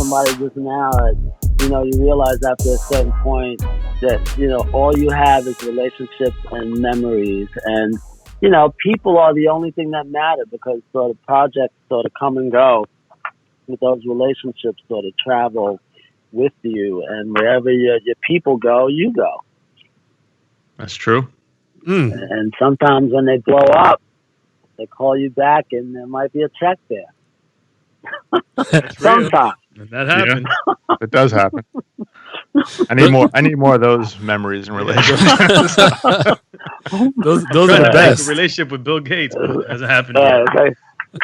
somebody just now, you realize after a certain point that, all you have is relationships and memories. And, people are the only thing that matter, because sort of projects sort of come and go, but those relationships sort of travel with you. And wherever your people go, you go. That's true. And sometimes when they blow up, they call you back and there might be a check there. Sometimes. That happens. Yeah, it does happen. I need more of those memories and relationships. those are the best. A relationship with Bill Gates, but it hasn't happened yet. Okay.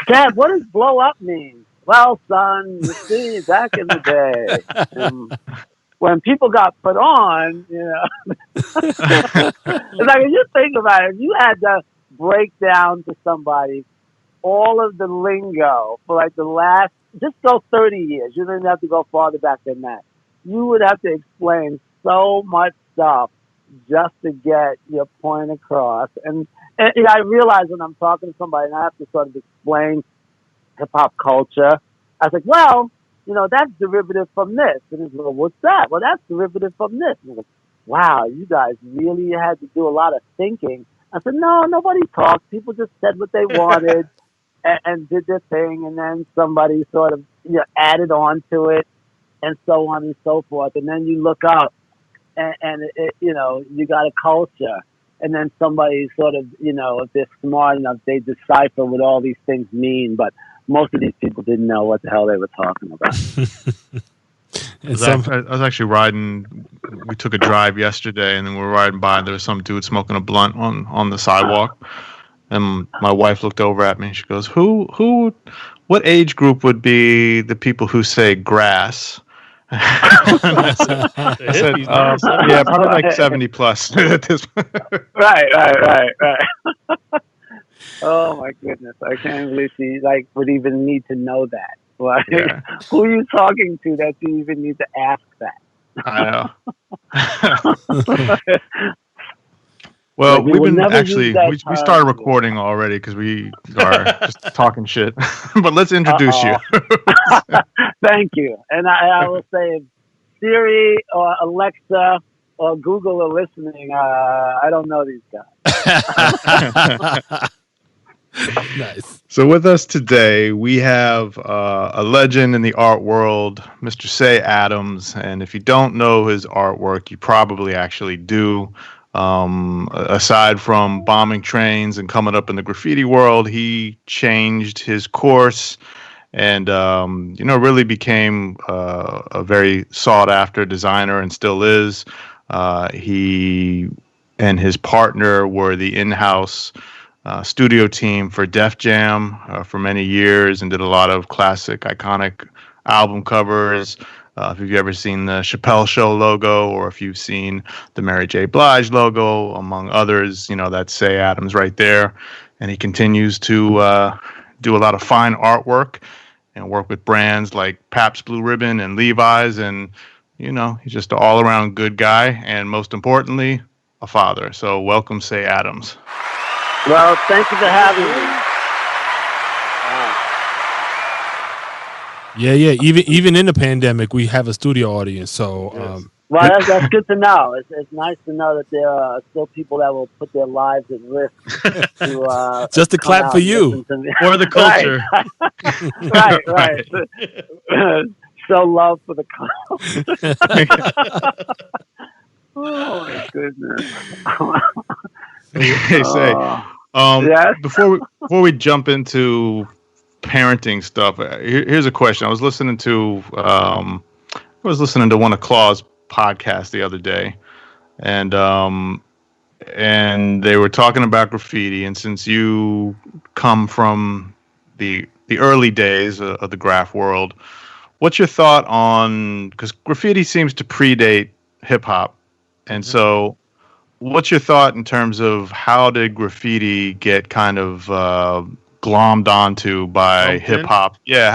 Dad, what does blow up mean? Well, son, you see, back in the day, when people got put on, it's like, if you think about it, if you had to break down to somebody all of the lingo for like the last, just go 30 years. You didn't have to go farther back than that. You would have to explain so much stuff just to get your point across. And I realize when I'm talking to somebody and I have to sort of explain hip-hop culture, I was like, well, that's derivative from this. And he's like, well, what's that? Well, that's derivative from this. And I'm like, wow, you guys really had to do a lot of thinking. I said, no, nobody talked. People just said what they wanted and did their thing. And then somebody sort of added on to it and so on and so forth. And then you look up and you got a culture. And then somebody sort of, if they're smart enough, they decipher what all these things mean. But most of these people didn't know what the hell they were talking about. I was actually riding. We took a drive yesterday, and then we were riding by, and there was some dude smoking a blunt on the sidewalk. And my wife looked over at me, and she goes, what age group would be the people who say grass? I said, yeah, probably like 70 plus at this point. Right. Oh my goodness! I can't believe she would even need to know that. Like, yeah. Who are you talking to that you even need to ask that? I know. Well, we've been actually we started recording already because we are just talking shit. But let's introduce you. Thank you. And I will say, if Siri or Alexa or Google are listening, I don't know these guys. Nice. So with us today, we have a legend in the art world, Mr. Say Adams. And if you don't know his artwork, you probably actually do. Aside from bombing trains and coming up in the graffiti world, he changed his course and, really became a very sought after designer and still is. He and his partner were the in-house studio team for Def Jam for many years and did a lot of classic, iconic album covers. If you've ever seen the Chappelle Show logo, or if you've seen the Mary J. Blige logo, among others, that's Say Adams right there. And he continues to do a lot of fine artwork and work with brands like Pabst Blue Ribbon and Levi's. And, he's just an all-around good guy. And most importantly, a father. So welcome, Say Adams. Well, thank you for having me. Yeah. Even in the pandemic, we have a studio audience. So, yes. Well, that's good to know. It's nice to know that there are still people that will put their lives at risk to just to clap for you or the culture. Right. Show love for the culture. Oh my goodness. Hey, Say. Yes? Before we jump into parenting stuff, here's a question. I was listening to one of Claw's podcasts the other day, and they were talking about graffiti. And since you come from the early days of the graph world, what's your thought on, because graffiti seems to predate hip hop, and so what's your thought in terms of how did graffiti get kind of glommed onto by hip hop? Yeah,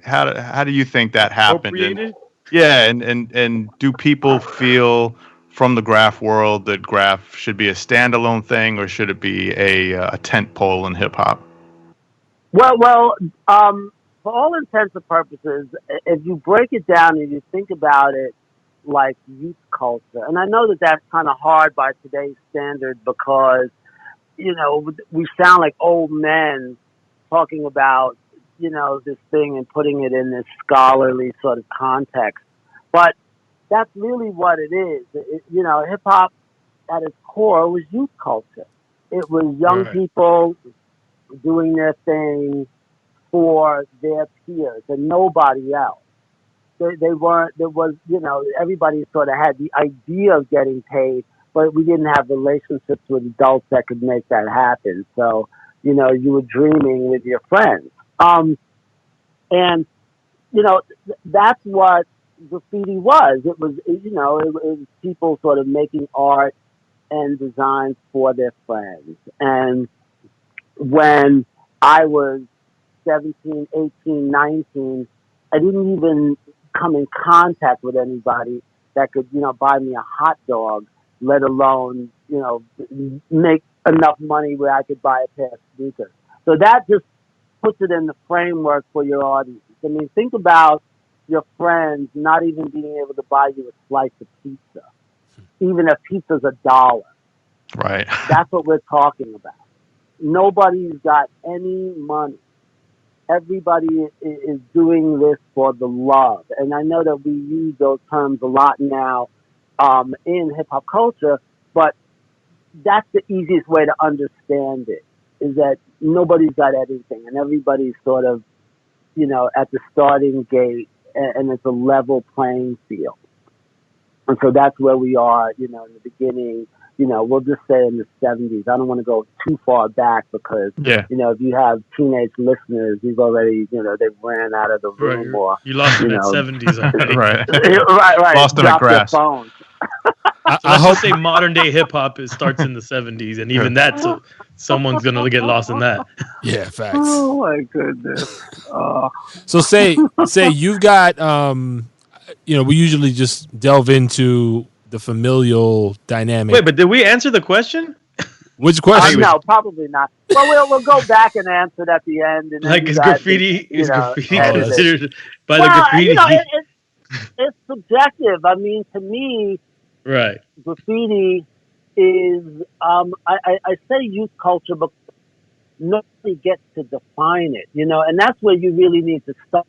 how do you think that happened? And do people feel from the graph world that graph should be a standalone thing, or should it be a tent pole in hip hop? Well, for all intents and purposes, if you break it down and you think about it like youth culture, and I know that that's kind of hard by today's standard because, we sound like old men talking about, this thing and putting it in this scholarly sort of context. But that's really what it is. Hip hop at its core was youth culture. It was young people doing their thing for their peers and nobody else. They weren't, there was, everybody sort of had the idea of getting paid, but we didn't have relationships with adults that could make that happen. So, you were dreaming with your friends. And, that's what graffiti was. It was, it was people sort of making art and designs for their friends. And when I was 17, 18, 19, I didn't even come in contact with anybody that could, buy me a hot dog, let alone, make enough money where I could buy a pair of sneakers. So that just puts it in the framework for your audience. I mean, think about your friends not even being able to buy you a slice of pizza, even if pizza's $1. Right. That's what we're talking about. Nobody's got any money. Everybody is doing this for the love. And I know that we use those terms a lot now in hip-hop culture, but that's the easiest way to understand it, is that nobody's got anything, and everybody's sort of, at the starting gate, and it's a level playing field. And so that's where we are, in the beginning. We'll just say in the 70s. I don't want to go too far back because, if you have teenage listeners, you've already, they've ran out of the room. Right, or you lost them at 70s already. Right. right. Lost them at grass. Phone. So let's just say modern day hip hop starts in the 70s, and even that, so someone's gonna get lost in that. Yeah, facts. Oh my goodness. So say you've got we usually just delve into the familial dynamic. Wait, but did we answer the question? Which question? No, probably not. Well, we'll go back and answer it at the end. And like, is graffiti considered by the graffiti? It's subjective. I mean, to me, right, graffiti is, I say youth culture, but nobody gets to define it, and that's where you really need to start.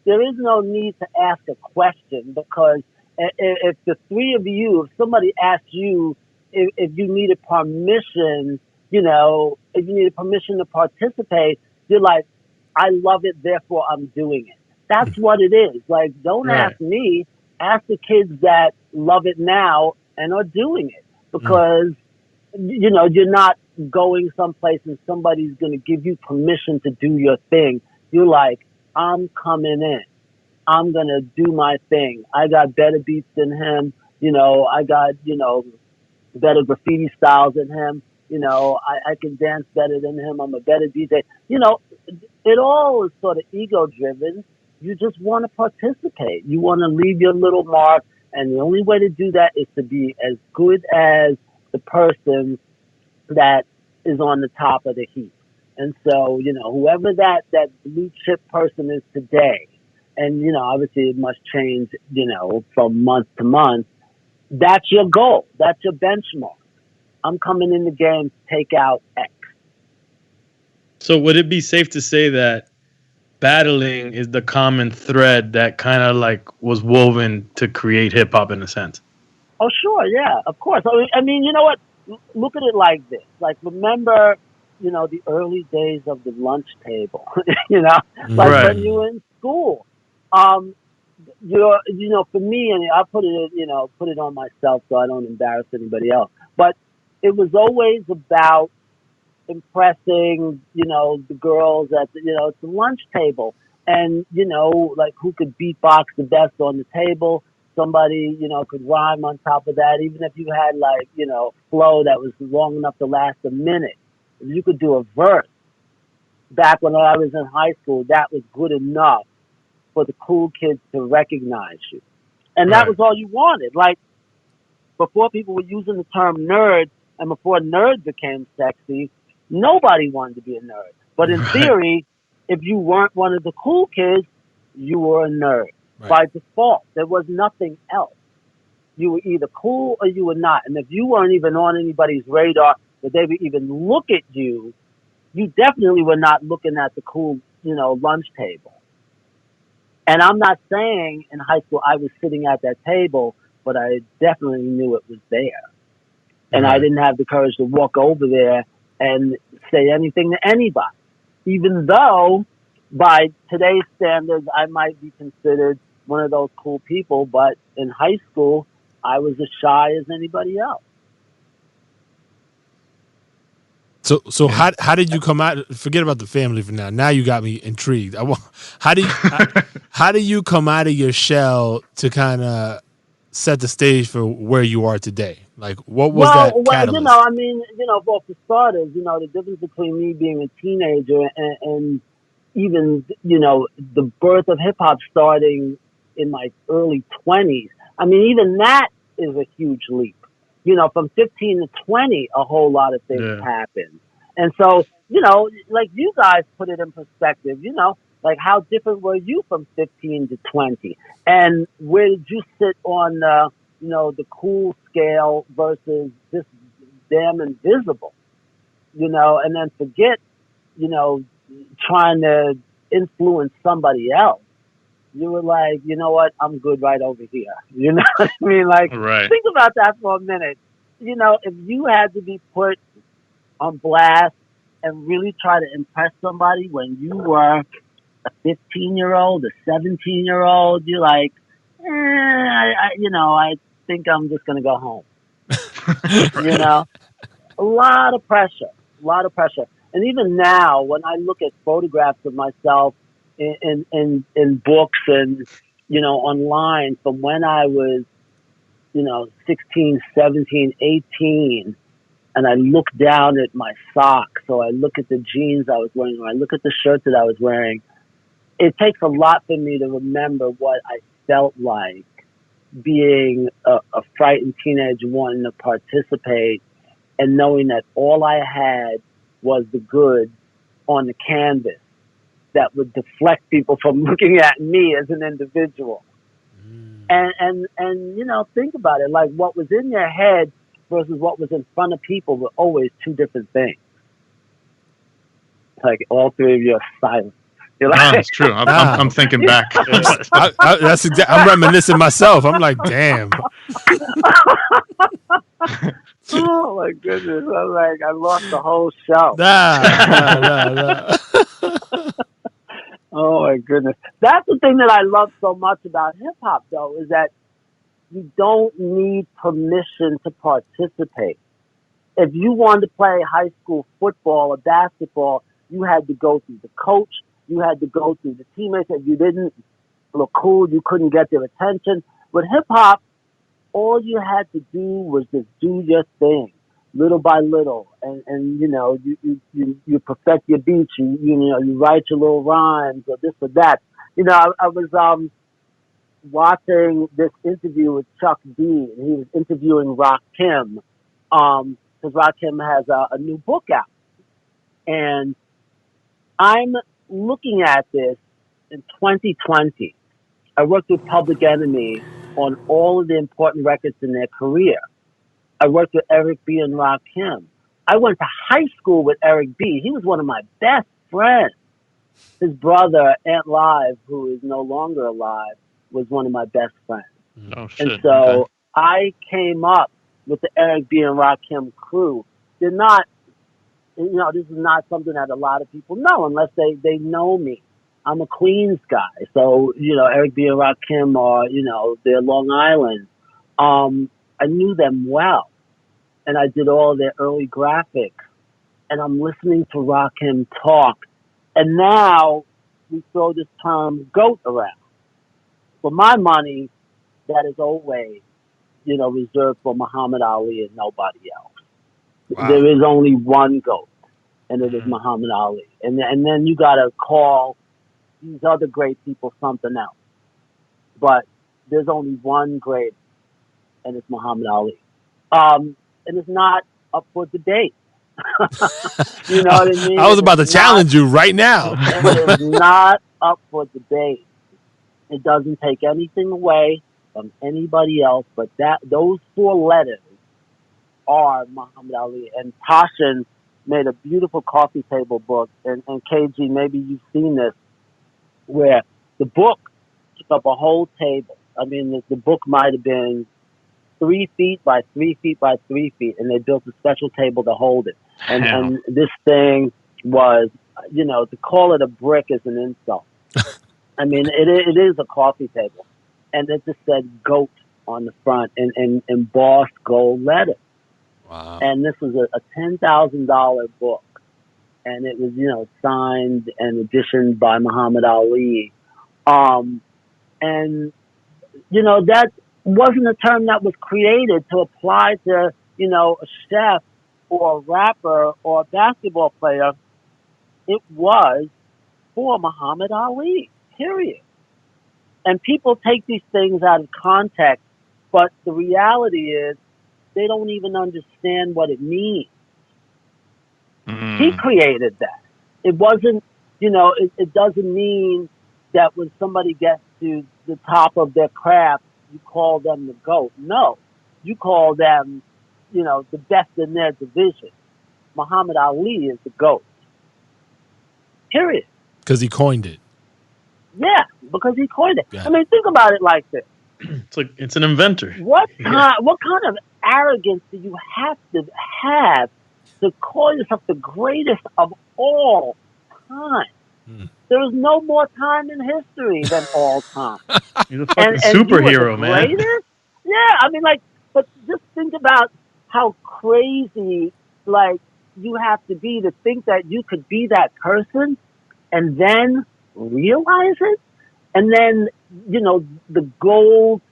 There is no need to ask a question, because if the three of you, if somebody asks you if you needed permission, if you needed permission to participate, you're like, I love it, therefore I'm doing it. That's what it is. Like, don't ask me, ask the kids that love it now and are doing it, because, you're not going someplace and somebody's going to give you permission to do your thing. You're like, I'm coming in. I'm going to do my thing. I got better beats than him. I got, better graffiti styles than him. I can dance better than him. I'm a better DJ. It all is sort of ego driven. You just want to participate. You want to leave your little mark. And the only way to do that is to be as good as the person that is on the top of the heap. And so, whoever that blue chip person is today, and, obviously it must change, from month to month. That's your goal. That's your benchmark. I'm coming in the game to take out X. So would it be safe to say that battling is the common thread that kind of like was woven to create hip hop in a sense? Oh, sure. Yeah, of course. I mean, you know what? Look at it like this. Like, remember, the early days of the lunch table, when you were in school. For me, and I put it on myself so I don't embarrass anybody else. But it was always about impressing, the girls at the lunch table, and like who could beatbox the best on the table. Somebody could rhyme on top of that, even if you had like flow that was long enough to last a minute. If you could do a verse. Back when I was in high school, that was good enough for the cool kids to recognize you. And that was all you wanted. Like, before people were using the term nerd, and before nerd became sexy, nobody wanted to be a nerd. But in theory, if you weren't one of the cool kids, you were a nerd. Right. By default, there was nothing else. You were either cool or you were not. And if you weren't even on anybody's radar that they would even look at you, you definitely were not looking at the cool, lunch table. And I'm not saying in high school I was sitting at that table, but I definitely knew it was there. And I didn't have the courage to walk over there and say anything to anybody, even though by today's standards, I might be considered one of those cool people. But in high school, I was as shy as anybody else. So how did you come out? Forget about the family for now. Now you got me intrigued. How do you come out of your shell to kind of set the stage for where you are today? Like, what was that catalyst? Well, for starters, the difference between me being a teenager and even, the birth of hip hop starting in my early 20s. I mean, even that is a huge leap. From 15 to 20, a whole lot of things happen. And so, like you guys put it in perspective, like how different were you from 15 to 20? And where did you sit on, the cool scale versus just damn invisible, and then forget, trying to influence somebody else. You were like, you know what? I'm good right over here. You know what I mean? Like, think about that for a minute. If you had to be put on blast and really try to impress somebody when you were a 15-year-old, a 17-year-old, you're like, I think I'm just going to go home. A lot of pressure. And even now, when I look at photographs of myself in books and, online from when I was, 16, 17, 18, and I look down at my socks, or I look at the jeans I was wearing, or I look at the shirt that I was wearing, it takes a lot for me to remember what I felt like being a frightened teenager wanting to participate and knowing that all I had was the good on the canvas that would deflect people from looking at me as an individual. And think about it, like what was in your head versus what was in front of people were always two different things. Like all three of you are silent. No, it's true. I'm thinking back. I'm reminiscing myself. I'm like, damn. Oh my goodness! I'm like, I lost the whole show. Nah. Oh my goodness! That's the thing that I love so much about hip hop, though, is that you don't need permission to participate. If you wanted to play high school football or basketball, you had to go through the coach. You had to go through the teammates. If you didn't look cool, you couldn't get their attention. With hip hop, all you had to do was just do your thing, little by little, and you perfect your beats. You write your little rhymes or this or that. I was watching this interview with Chuck D, and he was interviewing Rakim, because Rakim has a new book out, and I'm looking at this in 2020. I worked with Public Enemy on all of the important records in their career. I worked with Eric B. and Rakim. I went to high school with Eric B. He was one of my best friends. His brother, Ant Live, who is no longer alive, was one of my best friends. Oh, shit. And so I came up with the Eric B. and Rakim crew. They're not, this is not something that a lot of people know unless they know me. I'm a Queens guy. So, Eric B. and Rakim are, they're Long Island. I knew them well. And I did all their early graphics. And I'm listening to Rakim talk. And now we throw this term GOAT around. For my money, that is always, reserved for Muhammad Ali and nobody else. Wow. There is only one GOAT, and it is Muhammad Ali. And then you got to call these other great people something else. But there's only one great, and it's Muhammad Ali. And it's not up for debate. You know what I mean? I was about to challenge you right now. It is not up for debate. It doesn't take anything away from anybody else, but those 4 letters are Muhammad Ali. And Tashin made a beautiful coffee table book, and KG, maybe you've seen this, where the book took up a whole table. I mean, the book might have been 3 feet by 3 feet by 3 feet, and they built a special table to hold it. And this thing was, to call it a brick is an insult. I mean, it is a coffee table. And it just said GOAT on the front in embossed gold letters. Wow. And this was a $10,000 book. And it was, signed and editioned by Muhammad Ali. And, that wasn't a term that was created to apply to, a chef or a rapper or a basketball player. It was for Muhammad Ali, period. And people take these things out of context, but the reality is they don't even understand what it means. He created that. It wasn't, it doesn't mean that when somebody gets to the top of their craft, you call them the GOAT. No, you call them, the best in their division. Muhammad Ali is the GOAT. Period. Because he coined it. Yeah, because he coined it. Yeah. I mean, think about it like this. It's an inventor. What kind of arrogance do you have to call yourself the greatest of all time? There is no more time in history than all time. You're a fucking superhero, man. Yeah, I mean, but just think about how crazy, you have to be to think that you could be that person and then realize it. And then, the gold,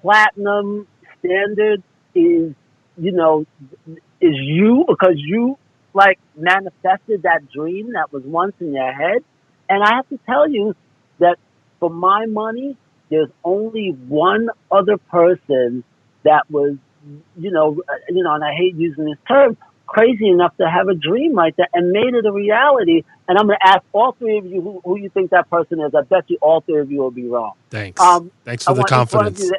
platinum standard is you, because you manifested that dream that was once in your head. And I have to tell you that for my money, there's only one other person that was, and I hate using this term, crazy enough to have a dream like that and made it a reality. And I'm going to ask all 3 of you who you think that person is. I bet you all 3 of you will be wrong. Thanks. Thanks for the confidence.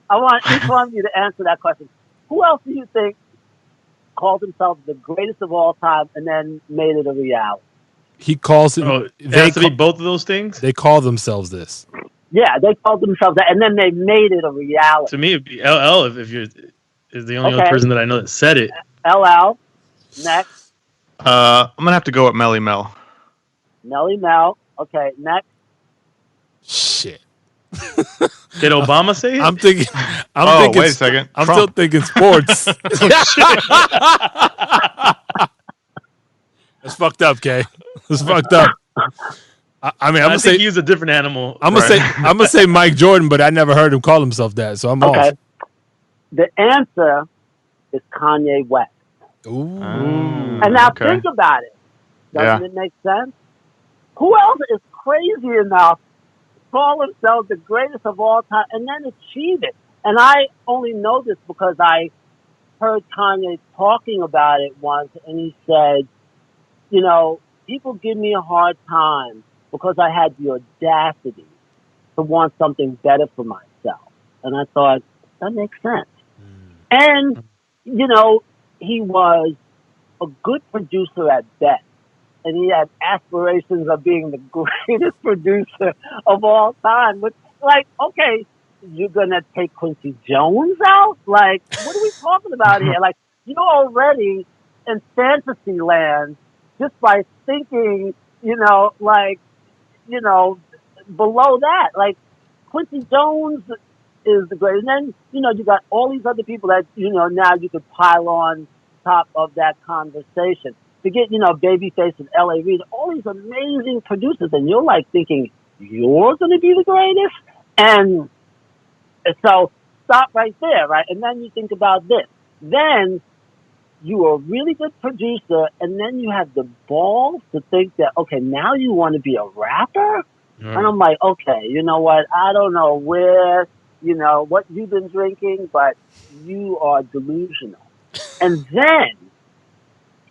I want each one of you to answer that question. Who else do you think called himself the greatest of all time and then made it a reality? He calls it. It has to be both of those things? They call themselves this. Yeah, they called themselves that, and then they made it a reality. To me, it'd be LL is the only other person that I know that said it. LL. Next. I'm going to have to go with Melly Mel. Melly Mel. Okay, next. Shit. Did Obama say it? I'm thinking. Wait a second. I'm Trump. still thinking sports. That's fucked up, Kay. That's fucked up. I mean, I'm gonna say he's a different animal. I'm gonna say Mike Jordan, but I never heard him call himself that, so I'm off. The answer is Kanye West. Ooh. And now think about it. Doesn't it make sense? Who else is crazy enough to call themselves the greatest of all time and then achieve it? And I only know this because I heard Kanye talking about it once, and he said, people give me a hard time because I had the audacity to want something better for myself. And I thought, that makes sense. And, he was a good producer at best. And he had aspirations of being the greatest producer of all time. But, okay, you're going to take Quincy Jones out? What are we talking about here? You're already in fantasy land just by thinking, below that. Quincy Jones is the greatest. And then, you got all these other people that, now you could pile on top of that conversation. To get, Babyface and L.A. Reid, all these amazing producers, and you're thinking, you're going to be the greatest? And so stop right there, right? And then you think about this. Then you are a really good producer, and then you have the balls to think that, okay, now you want to be a rapper? And I'm like, okay, you know what? I don't know where, what you've been drinking, but you are delusional. And then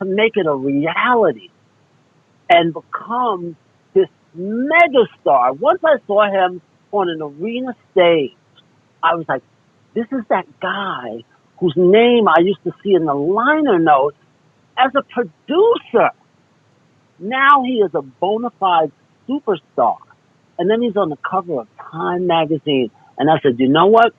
to make it a reality and become this megastar. Once I saw him on an arena stage, I was like, this is that guy whose name I used to see in the liner notes as a producer. Now he is a bona fide superstar. And then he's on the cover of Time magazine. And I said, you know what?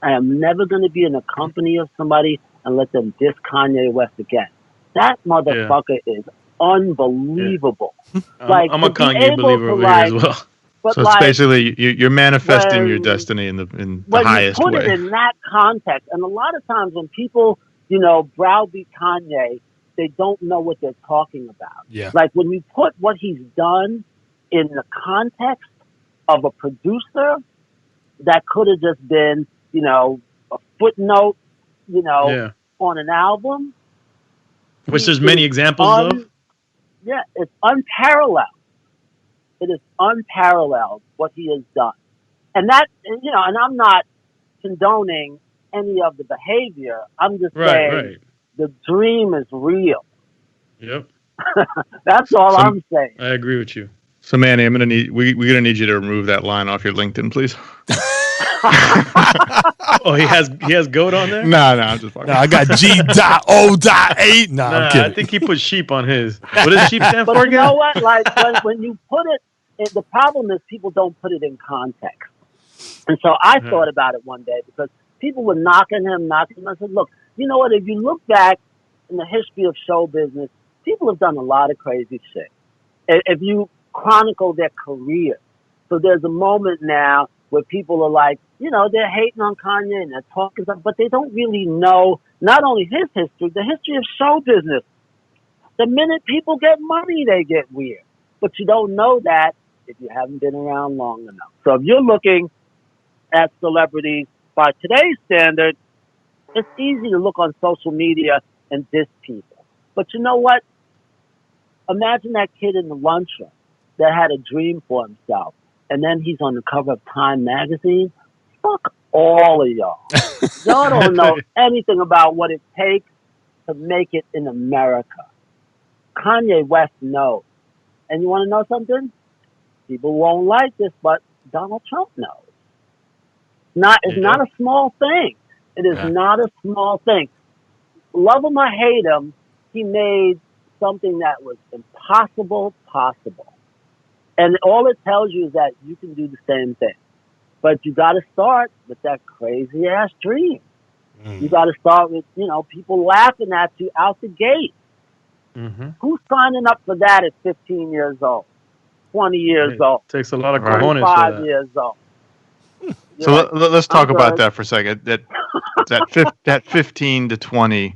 I am never going to be in a company of somebody and let them diss Kanye West again. That motherfucker is unbelievable. Yeah. I'm a Kanye believer over here as well. But so it's basically you're manifesting your destiny in the highest way. When you put it in that context, and a lot of times when people, browbeat Kanye, they don't know what they're talking about. Yeah. Like when you put what he's done in the context of a producer, that could have just been, a footnote, on an album. Which there's many examples of. Yeah, it's unparalleled. It is unparalleled what he has done. And that, and I'm not condoning any of the behavior. I'm just saying the dream is real. Yep. That's all I'm saying. I agree with you. So Manny, we're gonna need you to remove that line off your LinkedIn, please. Oh, he has goat on there? No, I'm just fucking. No, I got G.O.8. No, I'm kidding. I think he put sheep on his. What does sheep stand for But again? you know what? Like when you put it, the problem is people don't put it in context. And so I thought about it one day because people were knocking him. I said, look, you know what? If you look back in the history of show business, people have done a lot of crazy shit. If you chronicle their career, so there's a moment now where people are like, they're hating on Kanye and they're talking stuff, but they don't really know not only his history, the history of show business. The minute people get money, they get weird. But you don't know that if you haven't been around long enough. So if you're looking at celebrities by today's standard, it's easy to look on social media and diss people. But you know what? Imagine that kid in the lunchroom that had a dream for himself, and then he's on the cover of Time magazine. Fuck all of y'all. Y'all don't know anything about what it takes to make it in America. Kanye West knows. And you want to know something? People won't like this, but Donald Trump knows. It's not a small thing. It is not a small thing. Love him or hate him, he made something that was impossible possible. And all it tells you is that you can do the same thing. But you got to start with that crazy ass dream. You got to start with, people laughing at you out the gate. Mm-hmm. Who's signing up for that at 15 years old, 20 years old? Takes a lot of cojones 25 for that. years old. So let's talk about that for a second. That 15 to 20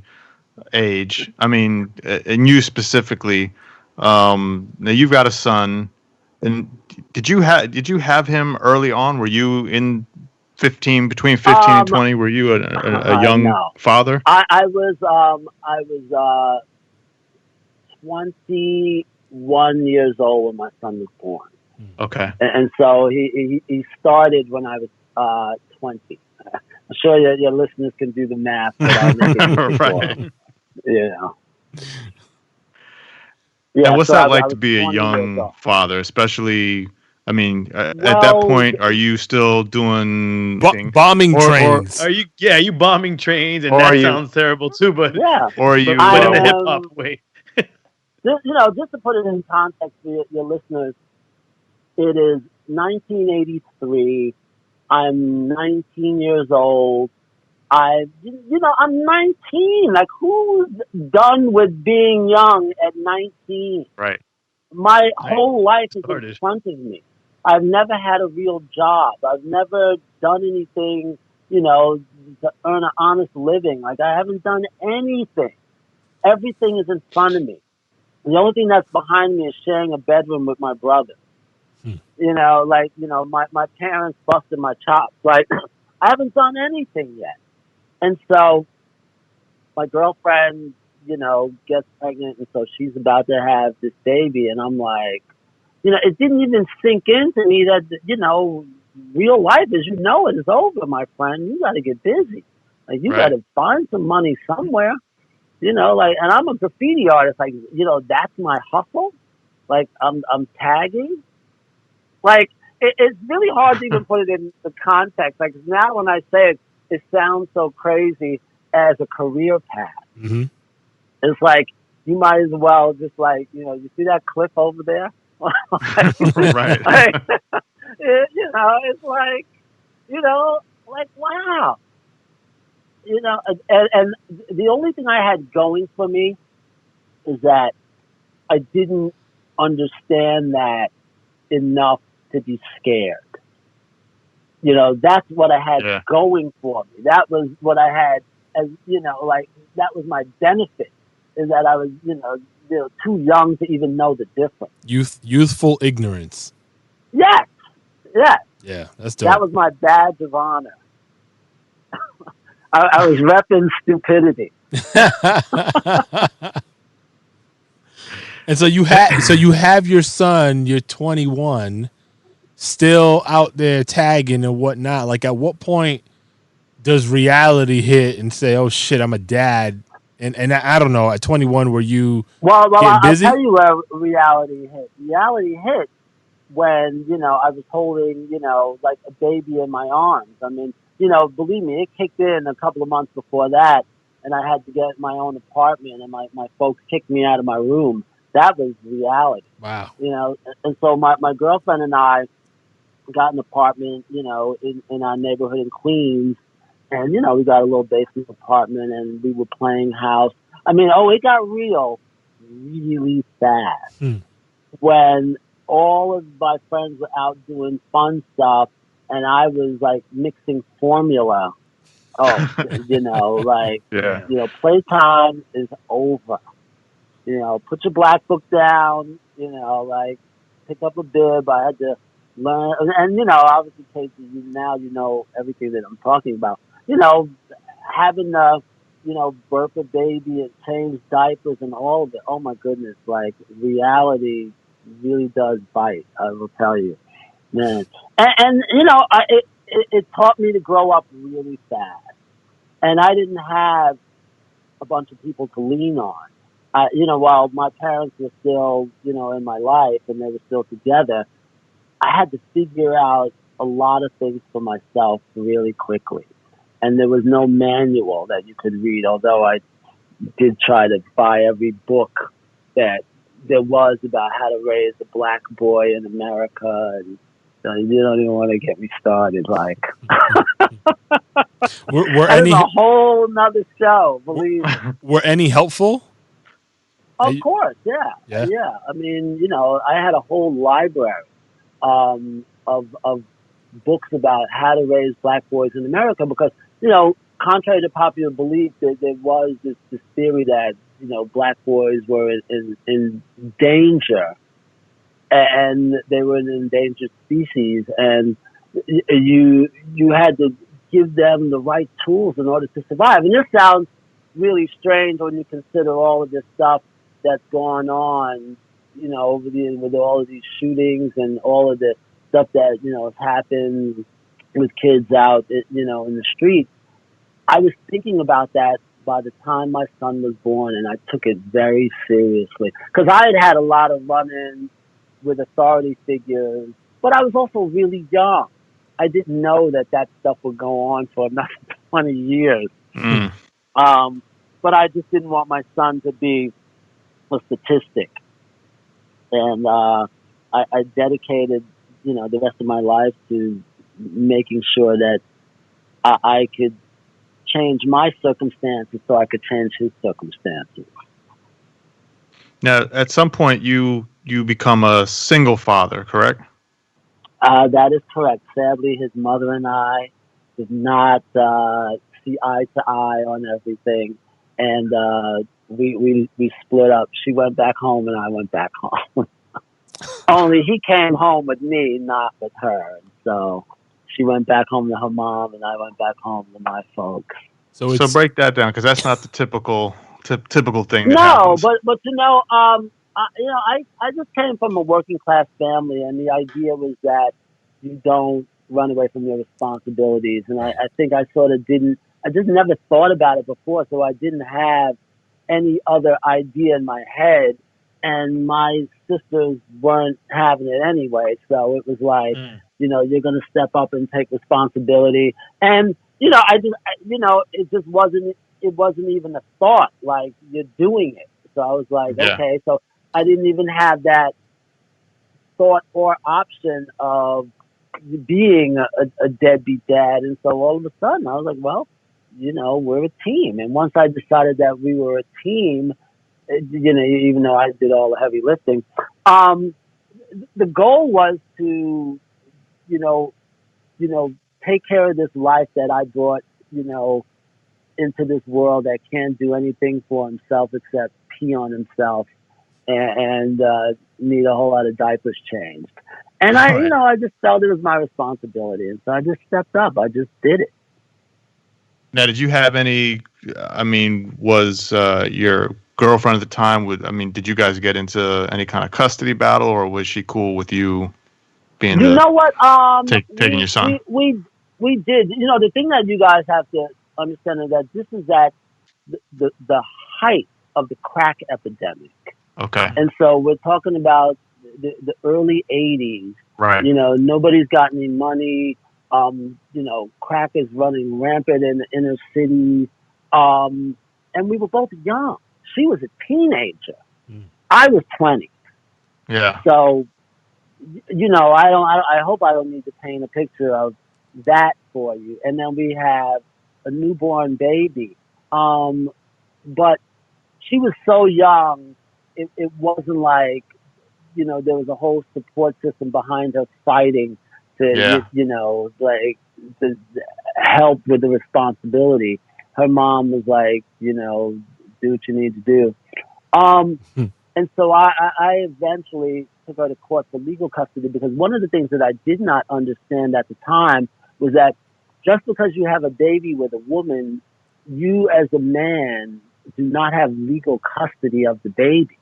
age. I mean, and you specifically. Now you've got a son, and did you have him early on? Were you in between 15 and 20? Were you a young father? I was 21 years old when my son was born. Okay. And so he started when I was 20. I'm sure your listeners can do the math. But I'll make it right. Yeah. And what's so that I like was to be a 20 young father, especially? I mean, at that point, are you still doing bombing trains? Are you bombing trains? And that sounds terrible too. But or are you? But in the hip hop way. Just to put it in context for your listeners, it is 1983. I'm 19 years old. I'm 19. Like, who's done with being young at 19? Right. My whole life is in front of me. I've never had a real job. I've never done anything, to earn an honest living. Like, I haven't done anything. Everything is in front of me. The only thing that's behind me is sharing a bedroom with my brother. My parents busted my chops. Like, I haven't done anything yet. And so my girlfriend, gets pregnant, and so she's about to have this baby. And I'm like, it didn't even sink into me that, real life as you know it is over, my friend. You got to get busy. Like, you got to find some money somewhere. like, and I'm a graffiti artist. Like, that's my hustle. Like, I'm tagging. Like, it's really hard to even put it in the context. Like, now when I say it, it sounds so crazy as a career path. Mm-hmm. It's like, you might as well just, like, you see that cliff over there? Right. Like, it's like, like, wow. And the only thing I had going for me is that I didn't understand that enough to be scared. That's what I had going for me. That was what I had as, like, that was my benefit, is that I was, too young to even know the difference. Youthful ignorance. Yes. Yes. Yeah, that's dope. That was my badge of honor. I was repping stupidity. And so you have your son, you're 21, still out there tagging and whatnot. Like, at what point does reality hit and say, "Oh shit, I'm a dad"? And I don't know. At 21, were you getting busy? I'll tell you where reality hit. Reality hit when I was holding like a baby in my arms. I mean, believe me, it kicked in a couple of months before that, and I had to get my own apartment, and my folks kicked me out of my room. That was reality. Wow. And so my girlfriend and I got an apartment, in our neighborhood in Queens. And, we got a little basement apartment, and we were playing house. I mean, it got real really fast. When all of my friends were out doing fun stuff, and I was, like, mixing formula. Playtime is over. Put your black book down, like, pick up a bib. I had to learn. And obviously, Casey, now you know everything that I'm talking about. Having to, birth a baby and change diapers and all of it. Oh, my goodness. Like, reality really does bite, I will tell you. Man. And it taught me to grow up really fast. And I didn't have a bunch of people to lean on. While my parents were still, in my life and they were still together, I had to figure out a lot of things for myself really quickly. And there was no manual that you could read, although I did try to buy every book that there was about how to raise a black boy in America. And you don't even want to get me started. Like, were that any is a whole nother show, believe me. Were any helpful? Of course, yeah. I mean, I had a whole library of books about how to raise black boys in America because, contrary to popular belief, there was this theory that, black boys were in danger and they were an endangered species, and you had to give them the right tools in order to survive. And this sounds really strange when you consider all of this stuff that's gone on, with all of these shootings and all of the stuff that, has happened with kids out, in the streets. I was thinking about that by the time my son was born, and I took it very seriously. Because I had a lot of run-ins with authority figures, but I was also really young. I didn't know that stuff would go on for another 20 years. But I just didn't want my son to be a statistic. And I dedicated, the rest of my life to making sure that I could change my circumstances so I could change his circumstances. Now, at some point, you become a single father, correct? That is correct. Sadly, his mother and I did not see eye to eye on everything, and we split up. She went back home, and I went back home. Only he came home with me, not with her. So she went back home to her mom, and I went back home to my folks. So break that down, because that's not the typical thing. That no, happens. but I just came from a working class family, and the idea was that you don't run away from your responsibilities. And I think I sort of didn't. I just never thought about it before, so I didn't have any other idea in my head, and my sisters weren't having it anyway. So it was like, you're going to step up and take responsibility. And, it just wasn't even a thought. Like, you're doing it. So I was like, okay. So I didn't even have that thought or option of being a deadbeat dad. And so all of a sudden I was like, well, we're a team. And once I decided that we were a team, even though I did all the heavy lifting, the goal was to, take care of this life that I brought, into this world that can't do anything for himself except pee on himself and need a whole lot of diapers changed. And I just felt it was my responsibility. And so I just stepped up. I just did it. Now, did you have any, was your girlfriend at the time, did you guys get into any kind of custody battle, or was she cool with you being taking your son? We did. The thing that you guys have to understand is that this is at the height of the crack epidemic. Okay. And so we're talking about the early 80s. Right. Nobody's got any money. Crack is running rampant in the inner city. And we were both young. She was a teenager. I was 20. Yeah. So, I hope I don't need to paint a picture of that for you. And then we have a newborn baby. But she was so young, it wasn't like, there was a whole support system behind her fighting to, to help with the responsibility. Her mom was like, do what you need to do. And so I eventually took her to court for legal custody, because one of the things that I did not understand at the time was that just because you have a baby with a woman, you as a man do not have legal custody of the baby.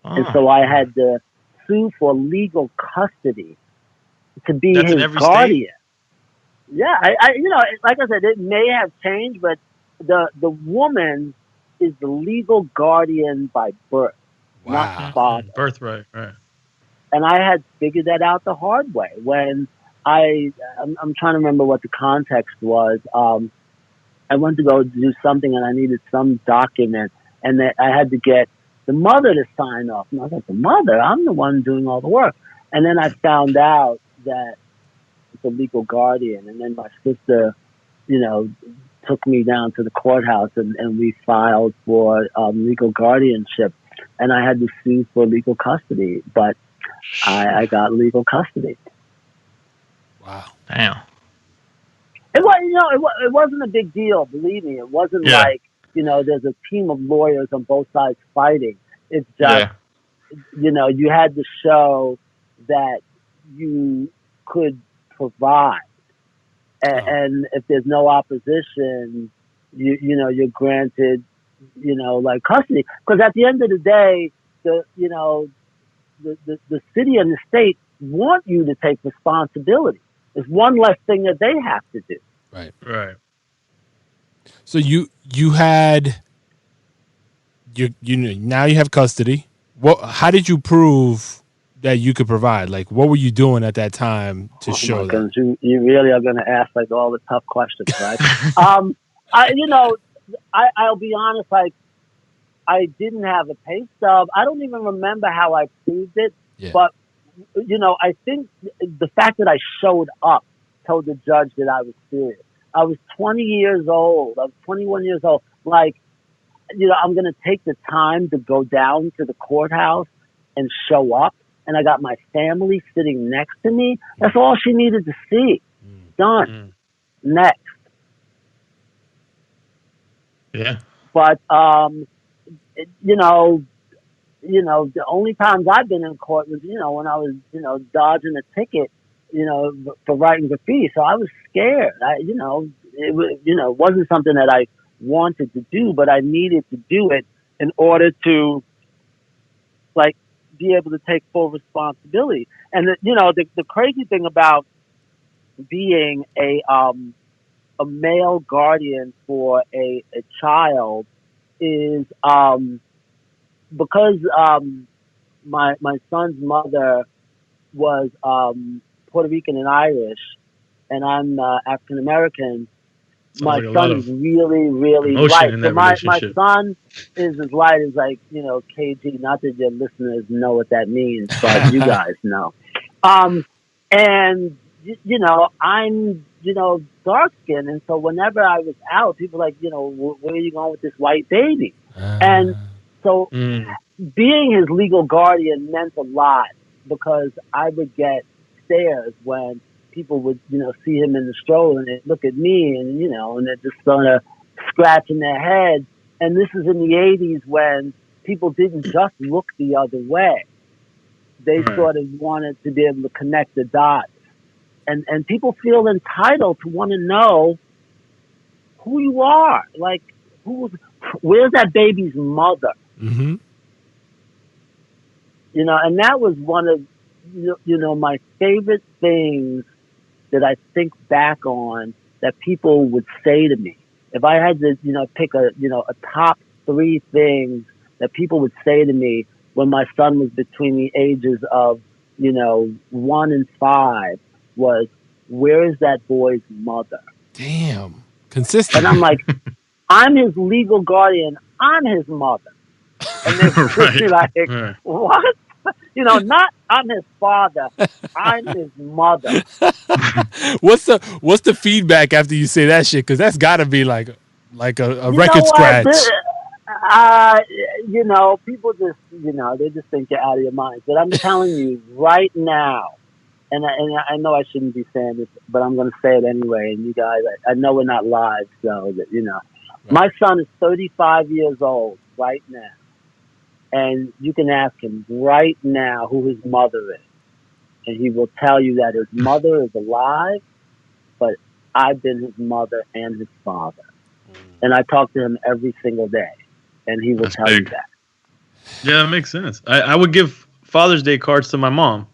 And so I had to sue for legal custody to be his guardian. State? Yeah, I like I said, it may have changed, but the woman is the legal guardian by birth, not father. Birthright, right. And I had figured that out the hard way when I'm trying to remember what the context was. I went to go do something and I needed some document, and that I had to get the mother to sign off. And I was like, the mother? I'm the one doing all the work. And then I found out that it's a legal guardian. And then my sister, took me down to the courthouse and we filed for legal guardianship. And I had to sue for legal custody, but I got legal custody. Wow. Damn. It was, it wasn't a big deal, believe me. It wasn't like, there's a team of lawyers on both sides fighting. It's just, you had to show that you could provide. And if there's no opposition, you're granted, like custody. Because at the end of the day, the city and the state want you to take responsibility. It's one less thing that they have to do. Right. Right. So you had now you have custody. How did you prove that you could provide? Like, what were you doing at that time to show that? You really are going to ask like all the tough questions, right? I'll be honest. Like, I didn't have a pay stub. I don't even remember how I proved it. Yeah. But I think the fact that I showed up told the judge that I was serious. I was 20 years old. I was 21 years old. Like, I'm going to take the time to go down to the courthouse and show up. And I got my family sitting next to me. That's all she needed to see. Done. Next. Yeah. But, the only times I've been in court was, when I was, dodging a ticket, for writing graffiti. So I was scared. It wasn't something that I wanted to do, but I needed to do it in order to, like, be able to take full responsibility. And the crazy thing about being a male guardian for a child is because my son's mother was Puerto Rican and Irish, and I'm African American. My like a lot son is of really, really emotion light. in So that my relationship. son is as light as like, KG. Not that your listeners know what that means, but you guys know. And I'm dark skinned, and so whenever I was out, people were like, where are you going with this white baby? And so being his legal guardian meant a lot because I would get stares when people would, see him in the stroller and they'd look at me and, and they're just sort of scratching their heads. And this is in the 80s when people didn't just look the other way. They sort of wanted to be able to connect the dots. And people feel entitled to want to know who you are. Like, where's that baby's mother? Mm-hmm. And that was one of, my favorite things that I think back on that people would say to me. If I had to, pick a top 3 things that people would say to me when my son was between the ages of, 1 and 5 was, where is that boy's mother? Damn. Consistent. And I'm like, I'm his legal guardian. I'm his mother. And they would be like, what? Not I'm his father. I'm his mother. What's the feedback after you say that shit? Because that's got to be like a record scratch. People just, they just think you're out of your mind. But I'm telling you right now, and I know I shouldn't be saying this, but I'm going to say it anyway. And you guys, I know we're not live, so that right. My son is 35 years old right now. And you can ask him right now who his mother is. And he will tell you that his mother is alive, but I've been his mother and his father. And I talk to him every single day. And he will tell you that. Yeah, that makes sense. I would give Father's Day cards to my mom,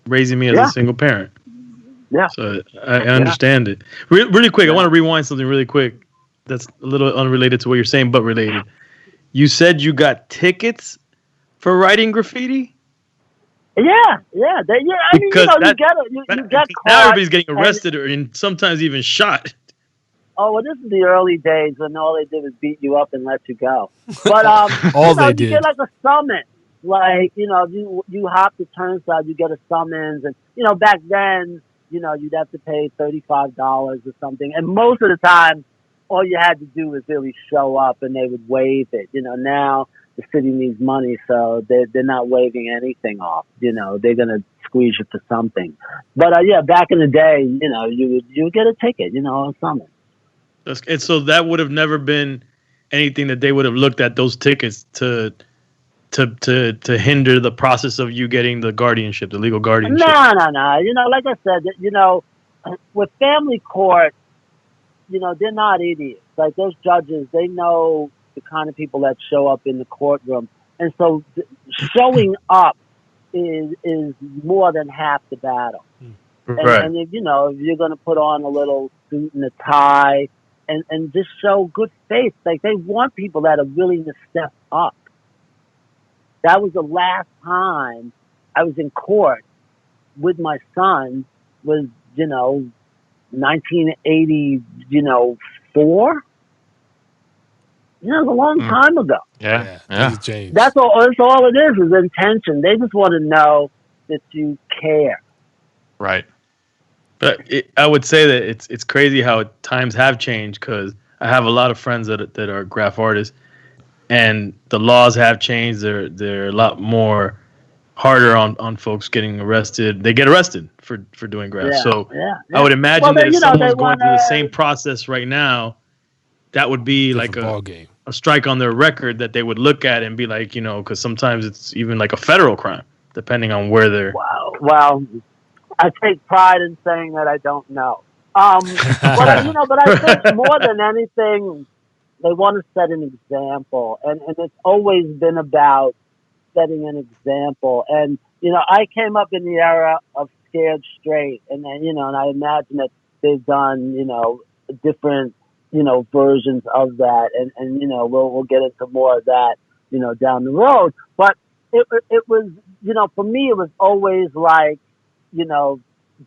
raising me as a single parent. Yeah. So I understand it. Really quick, I want to rewind something really quick that's a little unrelated to what you're saying, but related. You said you got tickets for writing graffiti? Yeah. I mean, you get caught. Now everybody's getting arrested and sometimes even shot. Oh, well, this is the early days when all they did was beat you up and let you go. But they did. You get like a summons. Like, you hop the turnstile, you get a summons, and back then, you'd have to pay $35 or something. And most of the time, all you had to do was really show up and they would waive it. Now the city needs money, so they're not waiving anything off. They're gonna squeeze you for something. But back in the day, you would get a ticket, a summons. And so that would have never been anything that they would have looked at those tickets to hinder the process of you getting the guardianship, the legal guardianship. No. Like I said, with family court, they're not idiots. Like those judges, they know the kind of people that show up in the courtroom. And so showing up is more than half the battle. Right. And if, if you're going to put on a little suit and a tie and just show good faith, like they want people that are willing to step up. That was the last time I was in court with my son was, 1984. It was a long time ago. Yeah. That's all it is intention. They just want to know that you care. Right. But I would say that it's crazy how times have changed because I have a lot of friends that are graph artists, and the laws have changed. They're a lot more harder on folks getting arrested. They get arrested for doing graphs. I would imagine that if someone's going through the same process right now, that would be like a strike on their record that they would look at and be like, because sometimes it's even like a federal crime, depending on where they're. Wow. Well, I take pride in saying that I don't know. But I think more than anything, they want to set an example, and it's always been about setting an example. And I came up in the era of Scared Straight, and then and I imagine that they've done different versions of that, and we'll get into more of that, down the road. But it was, for me, it was always like,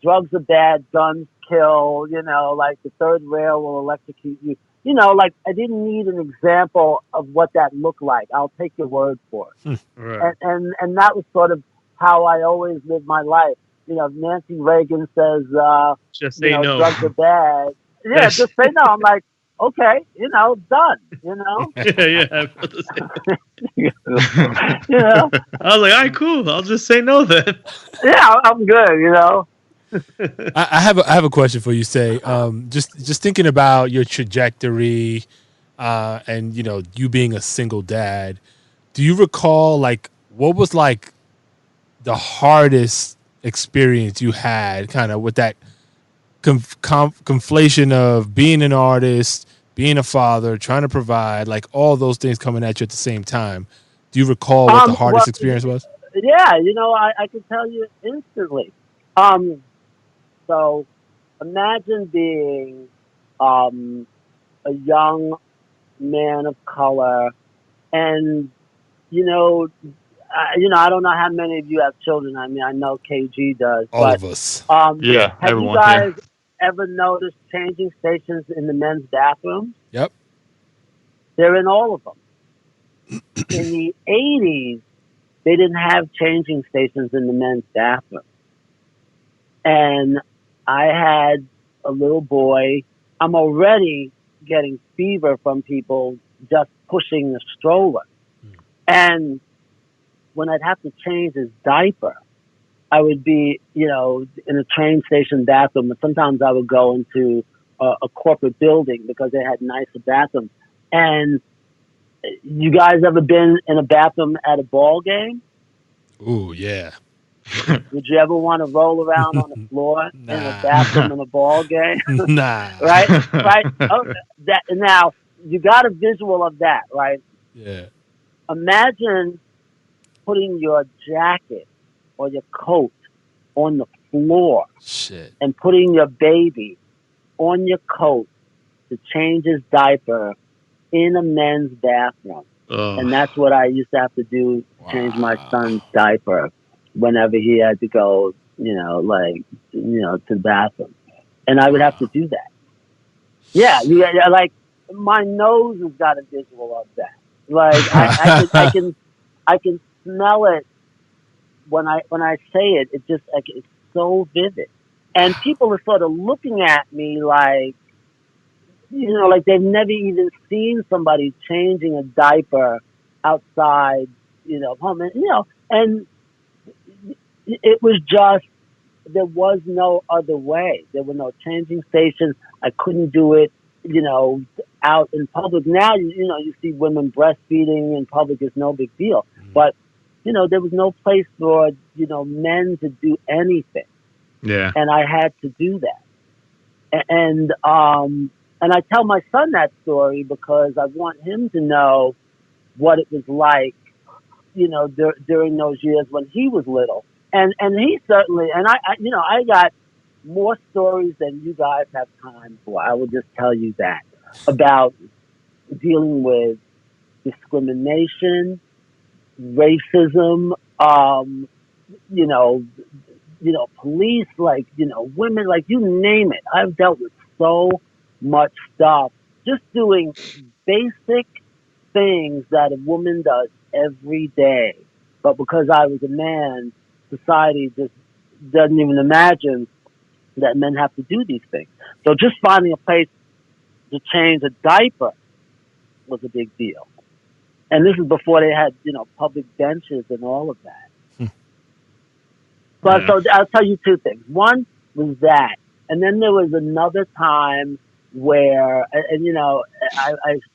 drugs are bad, guns kill, like the third rail will electrocute you. Like I didn't need an example of what that looked like. I'll take your word for it. Right. And that was sort of how I always lived my life. Nancy Reagan says, Just say no. drugs are bad. Yeah, just say no. I'm like, okay, done, Yeah. I I was like, all right, cool. I'll just say no then. Yeah, I'm good, I have a question for you. Say, just thinking about your trajectory, and you being a single dad. Do you recall like what was like the hardest experience you had, kind of with that conflation of being an artist, being a father, trying to provide, like all those things coming at you at the same time? Do you recall what the hardest experience was? Yeah, I can tell you instantly. So imagine being a young man of color, and I don't know how many of you have children. I mean, I know KG does. All of us. Yeah, have everyone you guys here. ever noticed changing stations in the men's bathroom? Yep. They're in all of them. In the 80s, they didn't have changing stations in the men's bathroom. And I had a little boy. I'm already getting fever from people just pushing the stroller. And when I'd have to change his diaper, I would be, in a train station bathroom. And sometimes I would go into a corporate building because they had nicer bathrooms. And you guys ever been in a bathroom at a ball game? Ooh, yeah. Would you ever want to roll around on the floor in a bathroom in a ball game? Nah. Right? Oh, now, you got a visual of that, right? Yeah. Imagine putting your jacket or your coat on the floor. Shit. And putting your baby on your coat to change his diaper in a men's bathroom. And that's what I used to have to do to change my son's diaper whenever he had to go, to the bathroom. And I would have to do that. Yeah, like my nose has got a visual of that. Like I can smell it when I say it. It just like it's so vivid, and people are sort of looking at me like, like they've never even seen somebody changing a diaper outside, home, and it was just, there was no other way. There were no changing stations. I couldn't do it, out in public. Now, you see women breastfeeding in public is no big deal. But, there was no place for, men to do anything. Yeah. And I had to do that. And I tell my son that story because I want him to know what it was like, during those years when he was little. And he certainly, and I got more stories than you guys have time for. I will just tell you that, about dealing with discrimination, racism, police, like, women, like, you name it. I've dealt with so much stuff, just doing basic things that a woman does every day. But because I was a man, society just doesn't even imagine that men have to do these things. So just finding a place to change a diaper was a big deal. And this is before they had, public benches and all of that. But so I'll tell you two things. One was that. And then there was another time where,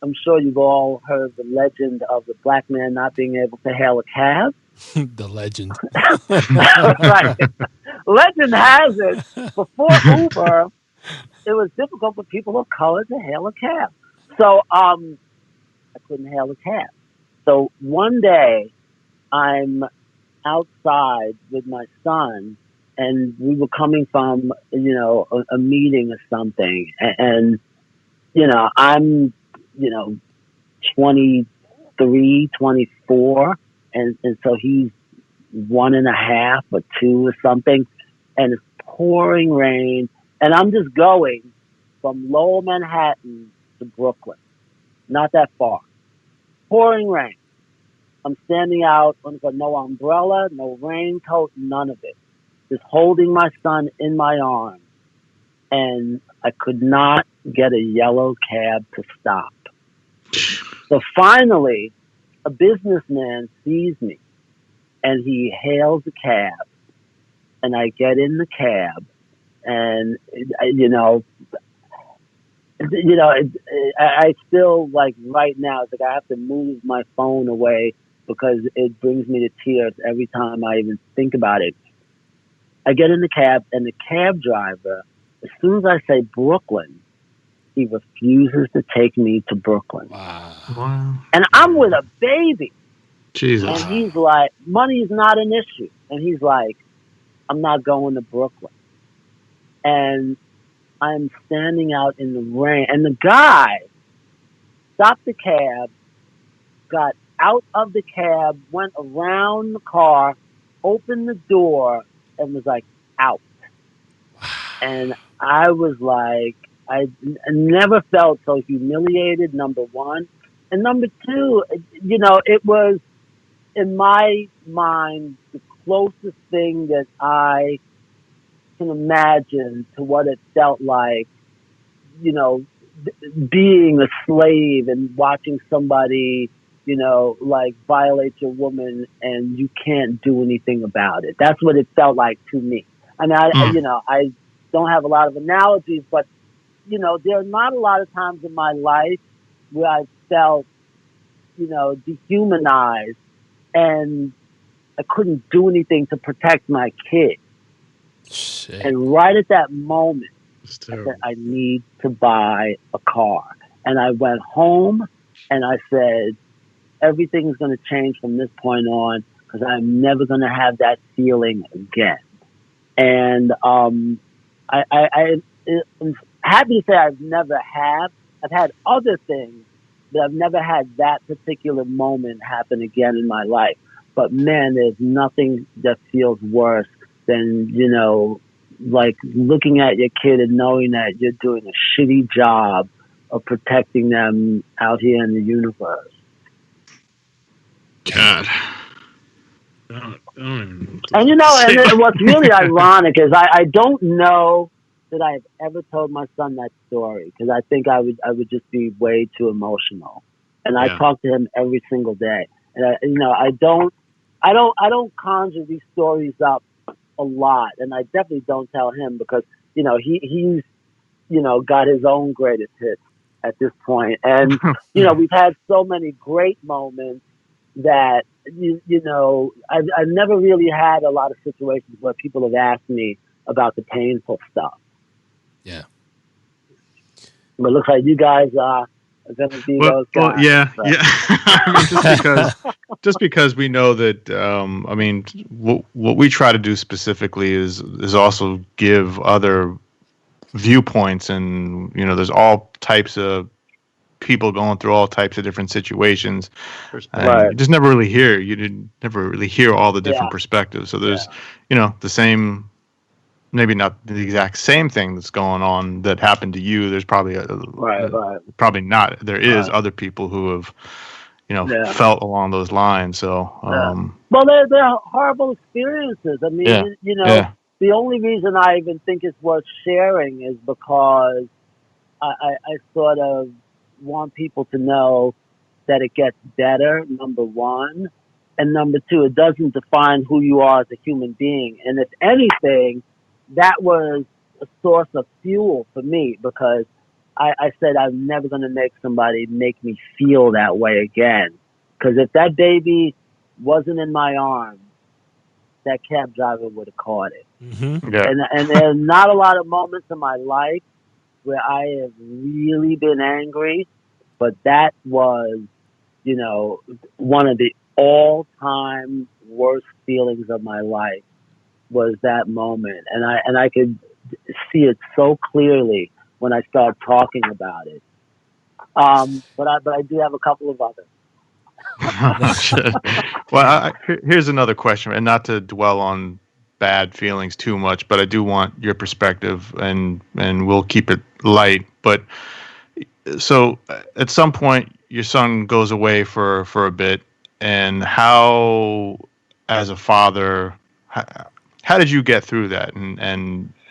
I'm sure you've all heard the legend of the black man not being able to hail a cab. The legend. Right. Legend has it, before Uber, it was difficult for people of color to hail a cab. So I couldn't hail a cab. So one day I'm outside with my son, and we were coming from, a meeting or something. And, I'm, 23, 24, and so he's 1.5 or 2 or something, and it's pouring rain, and I'm just going from Lower Manhattan to Brooklyn, not that far. Pouring rain. I'm standing out with no umbrella, no raincoat, none of it. Just holding my son in my arms, and I could not get a yellow cab to stop. So finally, a businessman sees me, and he hails a cab, and I get in the cab, and I still, like, right now, it's like I have to move my phone away because it brings me to tears every time I even think about it. I get in the cab, and the cab driver, as soon as I say Brooklyn, he refuses to take me to Brooklyn. Wow. And I'm with a baby. Jesus. And he's like, money is not an issue. And he's like, I'm not going to Brooklyn. And I'm standing out in the rain. And the guy stopped the cab, got out of the cab, went around the car, opened the door, and was like, out. And I was like, I never felt so humiliated, number one. And number two, it was, in my mind, the closest thing that I can imagine to what it felt like, being a slave and watching somebody, like, violate your woman and you can't do anything about it. That's what it felt like to me. I mean, I don't have a lot of analogies, but, there are not a lot of times in my life where I felt, dehumanized and I couldn't do anything to protect my kid. Shit. And right at that moment, It's I terrible. said, I need to buy a car. And I went home and I said, everything's going to change from this point on because I'm never going to have that feeling again. And I'm happy to say I've never had. I've had other things, but I've never had that particular moment happen again in my life. But man, there's nothing that feels worse than, like looking at your kid and knowing that you're doing a shitty job of protecting them out here in the universe. God. I don't even And and what's really ironic is I don't know that I've ever told my son that story because I think I would just be way too emotional. And I talk to him every single day. And I don't conjure these stories up a lot, and I definitely don't tell him because he's got his own greatest hits at this point, and we've had so many great moments that I've never really had a lot of situations where people have asked me about the painful stuff. Yeah, but it looks like you guys are going to be those guys. Well, yeah. I mean, just because we know that, I mean, what we try to do specifically is also give other viewpoints, and there's all types of people going through all types of different situations, and you just never really hear all the different perspectives. So there's the same, maybe not the exact same thing that's going on that happened to you. There's probably probably not. There is other people who have felt along those lines. So well, they're horrible experiences. I mean, the only reason I even think it's worth sharing is because I sort of want people to know that it gets better, number one. And number two, it doesn't define who you are as a human being. And if anything, that was a source of fuel for me because I said I'm never going to make somebody make me feel that way again. Because if that baby wasn't in my arms, that cab driver would have caught it. Mm-hmm. Yeah. And there's not a lot of moments in my life where I have really been angry, but that was, one of the all-time worst feelings of my life was that moment. And I could see it so clearly when I started talking about it. But I do have a couple of others. Shit. Well, here's another question, and not to dwell on bad feelings too much, but I do want your perspective, and we'll keep it light. But so, at some point, your son goes away for a bit, and how, as a father, how did you get through that, and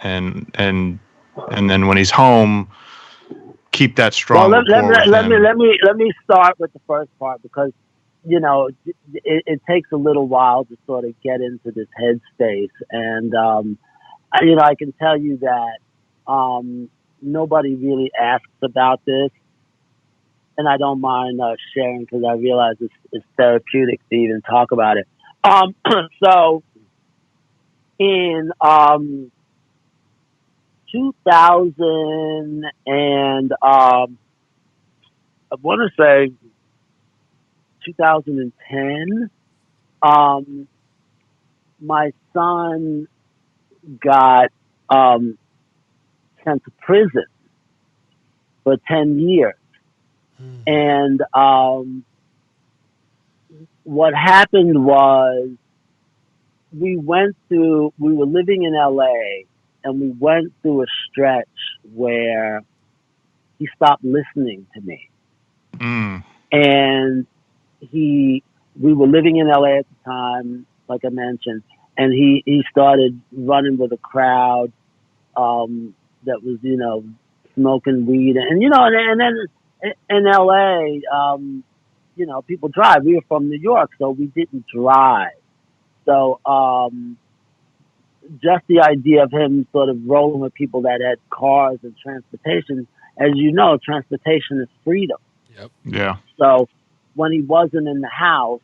then when he's home, keep that Well, strong rapport with him? let me start with the first part, because it takes a little while to sort of get into this headspace, and I can tell you that nobody really asks about this, and I don't mind sharing, because I realize it's therapeutic to even talk about it. So in 2000 and I want to say 2010, my son got sent to prison for 10 years. And what happened was we were living in LA, and we went through a stretch where he stopped listening to me. And we were living in LA at the time, like I mentioned, and he started running with a crowd that was, smoking weed, and then in LA, people drive. We were from New York, so we didn't drive. So just the idea of him sort of rolling with people that had cars and transportation, as you know, transportation is freedom. Yep. Yeah. So when he wasn't in the house,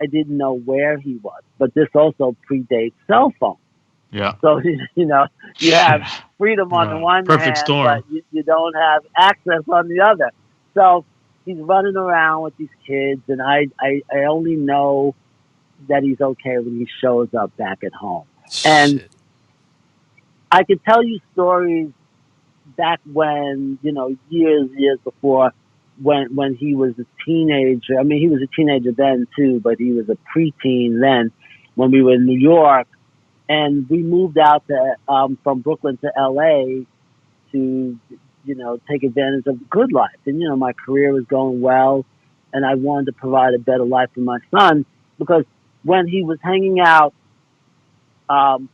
I didn't know where he was. But this also predates cell phones. Yeah. So, you have freedom on the one Perfect hand, storm. but you don't have access on the other. So he's running around with these kids, and I only know that he's okay when he shows up back at home. And I could tell you stories back when, years before, when he was a teenager. I mean, he was a teenager then too, but he was a preteen then when we were in New York, and we moved out to from Brooklyn to LA to, take advantage of the good life. And, my career was going well, and I wanted to provide a better life for my son, because when he was hanging out, in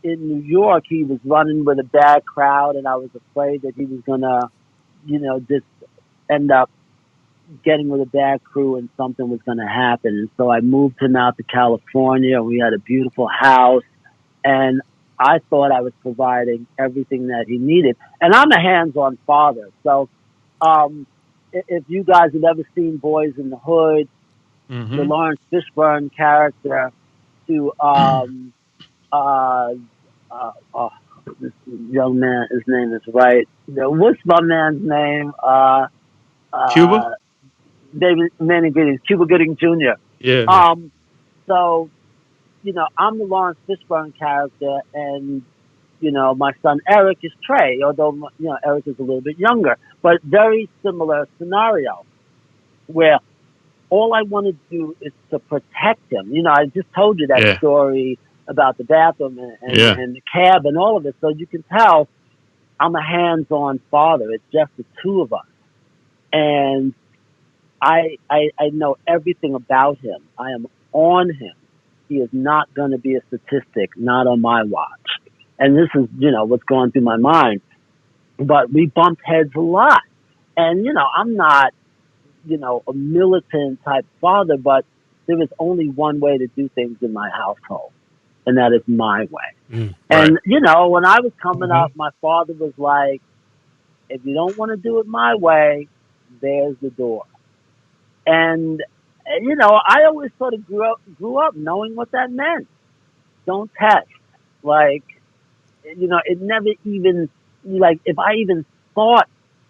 New York, he was running with a bad crowd, and I was afraid that he was gonna, just end up getting with a bad crew, and something was gonna happen. And so I moved him out to California, and we had a beautiful house, and I thought I was providing everything that he needed. And I'm a hands-on father, so if you guys have ever seen Boys in the Hood, the Lawrence Fishburne character, to this young man, his name is right. What's my man's name? Cuba? Manny Gooding, Cuba Gooding Jr. Yeah. So, I'm the Lawrence Fishburne character, and, my son Eric is Trey, although, Eric is a little bit younger, but very similar scenario, where all I want to do is to protect him. I just told you that story about the bathroom and the cab and all of it. So you can tell I'm a hands-on father. It's just the two of us. And I know everything about him. I am on him. He is not going to be a statistic, not on my watch. And this is, what's going through my mind. But we bumped heads a lot. And, I'm not, a militant type father, but there is only one way to do things in my household, and that is my way. And, when I was coming up, my father was like, if you don't want to do it my way, there's the door. And, I always sort of grew up knowing what that meant. Don't test. Like, it never even, like, if I even thought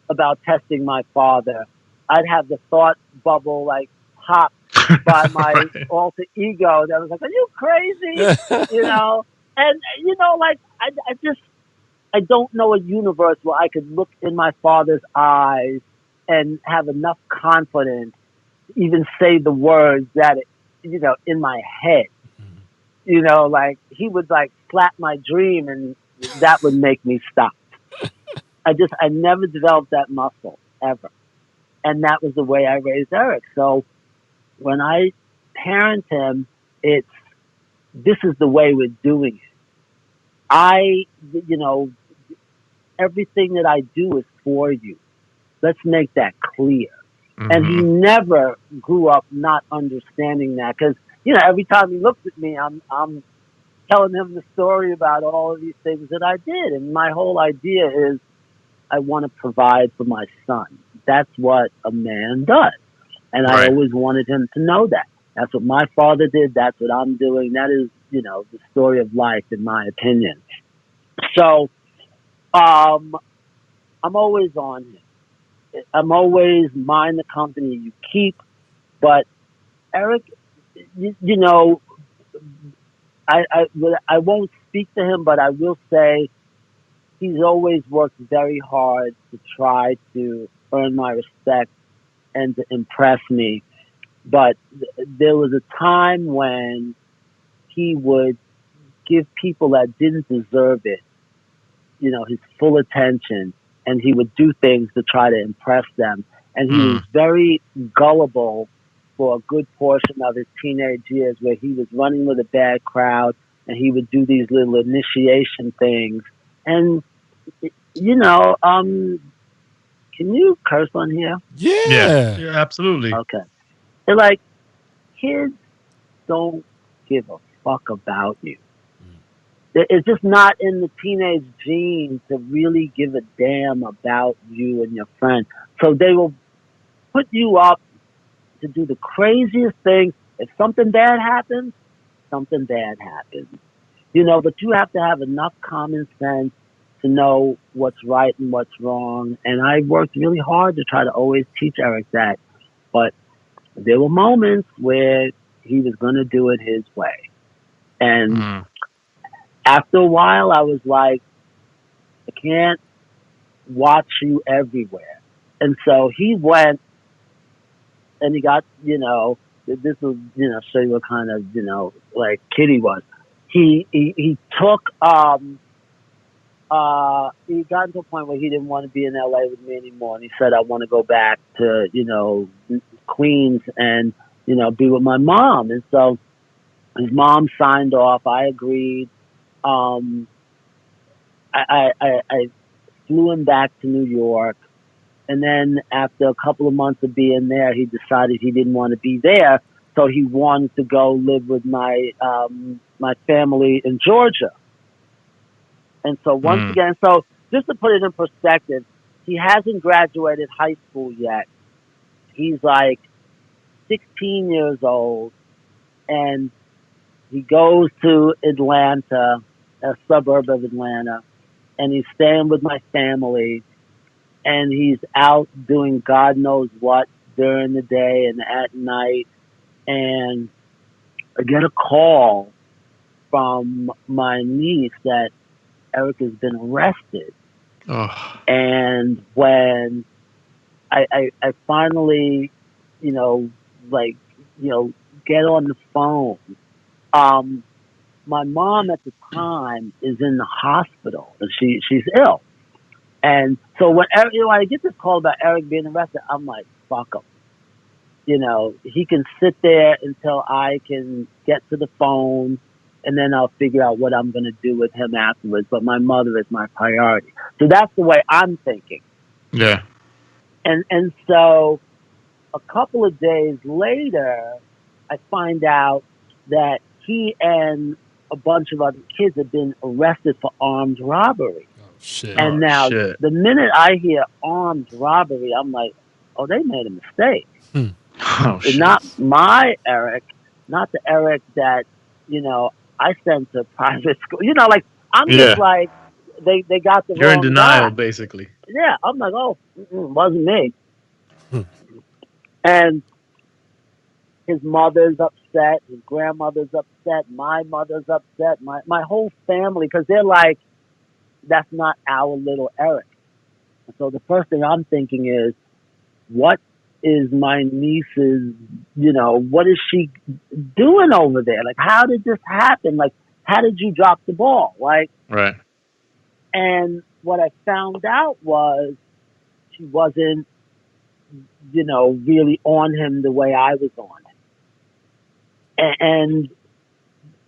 about testing my father, I'd have the thought bubble, like, pop by my alter ego that was like, are you crazy? And, like, I just, I don't know a universe where I could look in my father's eyes and have enough confidence to even say the words that, in my head. Like he would like slap my dream and that would make me stop. I never developed that muscle ever. And that was the way I raised Eric. So when I parent him, this is the way we're doing it. Everything that I do is for you. Let's make that clear. Mm-hmm. And he never grew up not understanding that because, every time he looks at me, I'm telling him the story about all of these things that I did. And my whole idea is I want to provide for my son. That's what a man does. And I always wanted him to know that. That's what my father did. That's what I'm doing. That is, the story of life, in my opinion. So, I'm always on him. I'm always mind the company you keep. But Eric, I won't speak to him, but I will say he's always worked very hard to try to earn my respect and to impress me. But there was a time when he would give people that didn't deserve it, his full attention, and he would do things to try to impress them. And he was very gullible for a good portion of his teenage years, where he was running with a bad crowd and he would do these little initiation things. And, can you curse on here? Yeah, absolutely. Okay. They're like, kids don't give a fuck about you. It's just not in the teenage gene to really give a damn about you and your friend. So they will put you up to do the craziest things. If something bad happens, something bad happens. But you have to have enough common sense to know what's right and what's wrong. And I worked really hard to try to always teach Eric that. But there were moments where he was going to do it his way. And after a while, I was like, I can't watch you everywhere. And so he went and he got, this was, show you what kind of, like kid he was. He took, he got to a point where he didn't want to be in LA with me anymore. And he said, I want to go back to, Queens and, be with my mom. And so his mom signed off. I agreed. I flew him back to New York. And then after a couple of months of being there, he decided he didn't want to be there. So he wanted to go live with my family in Georgia. And so once again, so just to put it in perspective, he hasn't graduated high school yet. He's like 16 years old, and he goes to Atlanta, a suburb of Atlanta, and he's staying with my family, and he's out doing God knows what during the day and at night. And I get a call from my niece that Eric has been arrested. Oh. And when I finally, get on the phone, my mom at the time is in the hospital and she's ill. And so when I get this call about Eric being arrested, I'm like, fuck him. He can sit there until I can get to the phone, and then I'll figure out what I'm going to do with him afterwards. But my mother is my priority. So that's the way I'm thinking. Yeah. And so a couple of days later, I find out that he and a bunch of other kids have been arrested for armed robbery. Oh, shit. And now the minute I hear armed robbery, I'm like, oh, they made a mistake. Oh, shit. Not my Eric, not the Eric that, I sent to private school. I'm just like, they got the You're wrong in denial, guy. basically. Yeah, I'm like, oh, it wasn't me. And his mother's upset, his grandmother's upset, my mother's upset, my whole family, because they're like, that's not our little Eric. So the first thing I'm thinking is, what is my niece's, what is she doing over there? Like, how did this happen? Like, how did you drop the ball? Like, Right. and what I found out was she wasn't, really on him the way I was on him. And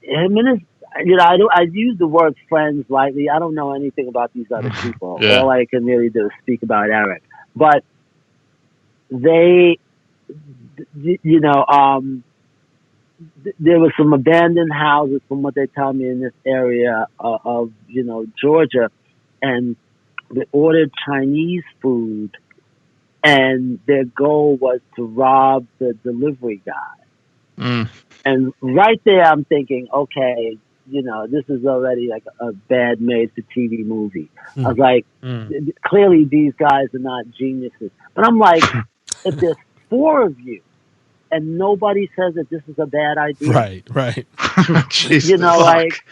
him and his, I use the word friends lightly. I don't know anything about these other people. Yeah. All I can really do is speak about Eric. But they, there was some abandoned houses, from what they tell me, in this area of Georgia, and they ordered Chinese food, and their goal was to rob the delivery guy. And right there, I'm thinking, okay, this is already like a bad made-for-TV movie. I was like, clearly these guys are not geniuses. But I'm like, if there's 4 of you and nobody says that this is a bad idea, right. like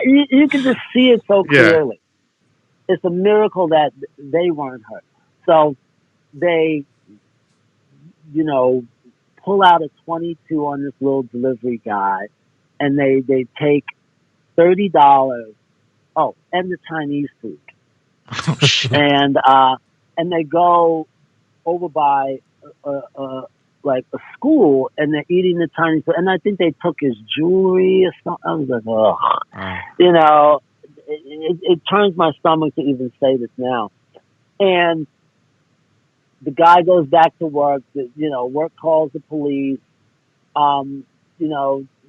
you can just see it so clearly. Yeah. It's a miracle that they weren't hurt. So they, pull out a 22 on this little delivery guy, and they take $30. Oh, and the Chinese food. Oh, shit. And they go over by like a school, and they're eating the Chinese food. And I think they took his jewelry or something. I was like, ugh. It turns my stomach to even say this now. And the guy goes back to work. Work calls the police.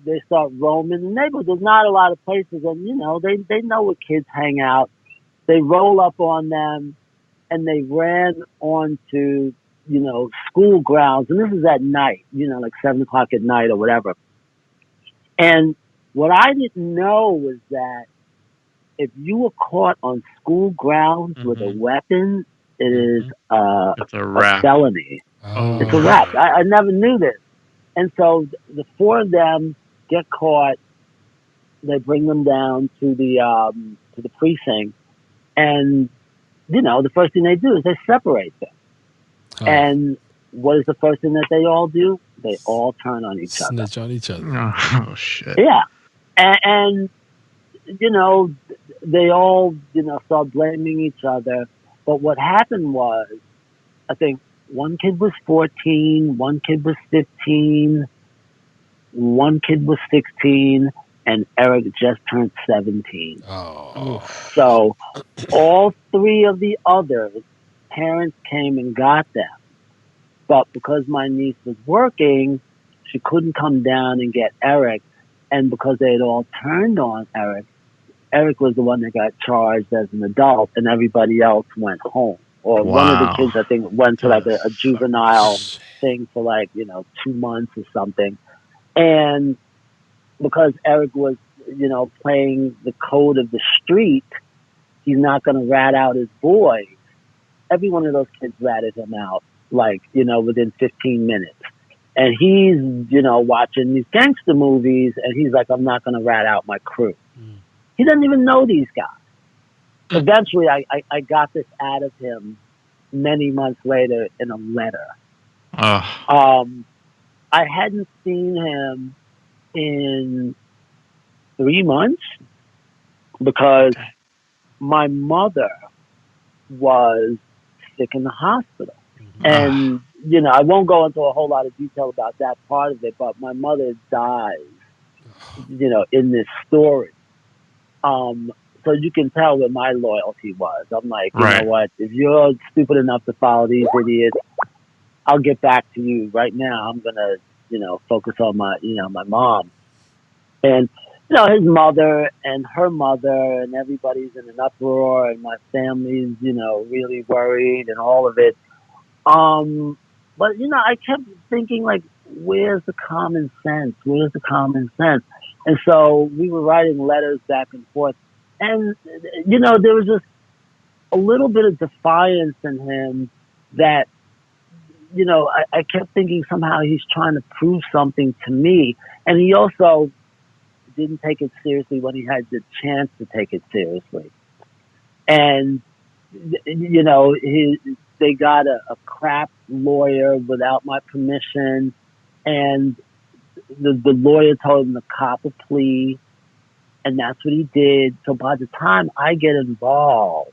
They start roaming the neighborhood. There's not a lot of places, and they know where kids hang out. They roll up on them, and they ran onto school grounds, and this is at night, like 7:00 at night or whatever. And what I didn't know was that if you were caught on school grounds with a weapon, it is it's a felony. Oh. It's a rap. I never knew this. And so the 4 of them get caught. They bring them down to the precinct, and the first thing they do is they separate them. Oh. And what is the first thing that they all do? They all turn on each other. Snitch on each other. Oh shit. Yeah, and they all start blaming each other. But what happened was, I think one kid was 14, one kid was 15, one kid was 16, and Eric just turned 17. Oh. So all 3 of the others, parents came and got them. But because my niece was working, she couldn't come down and get Eric. And because they had all turned on Eric was the one that got charged as an adult, and everybody else went home. Or one of the kids, I think, went to like a juvenile thing for like, 2 months or something. And because Eric was, playing the code of the street, he's not going to rat out his boys. Every one of those kids ratted him out, like, within 15 minutes. And he's, watching these gangster movies, and he's like, I'm not going to rat out my crew. He doesn't even know these guys. Eventually, I got this out of him many months later in a letter. I hadn't seen him in 3 months because my mother was sick in the hospital. And, I won't go into a whole lot of detail about that part of it, but my mother dies, in this story. So you can tell where my loyalty was. I'm like, you know what? If you're stupid enough to follow these idiots, I'll get back to you. Right now, I'm gonna, focus on my, my mom. And his mother and her mother and everybody's in an uproar, and my family's, really worried and all of it. But I kept thinking, like, where's the common sense? Where's the common sense? And so we were writing letters back and forth. And, there was just a little bit of defiance in him that, I kept thinking somehow he's trying to prove something to me. And he also didn't take it seriously when he had the chance to take it seriously. And they got a crap lawyer without my permission, and the lawyer told him to cop a plea, and that's what he did. So by the time I get involved,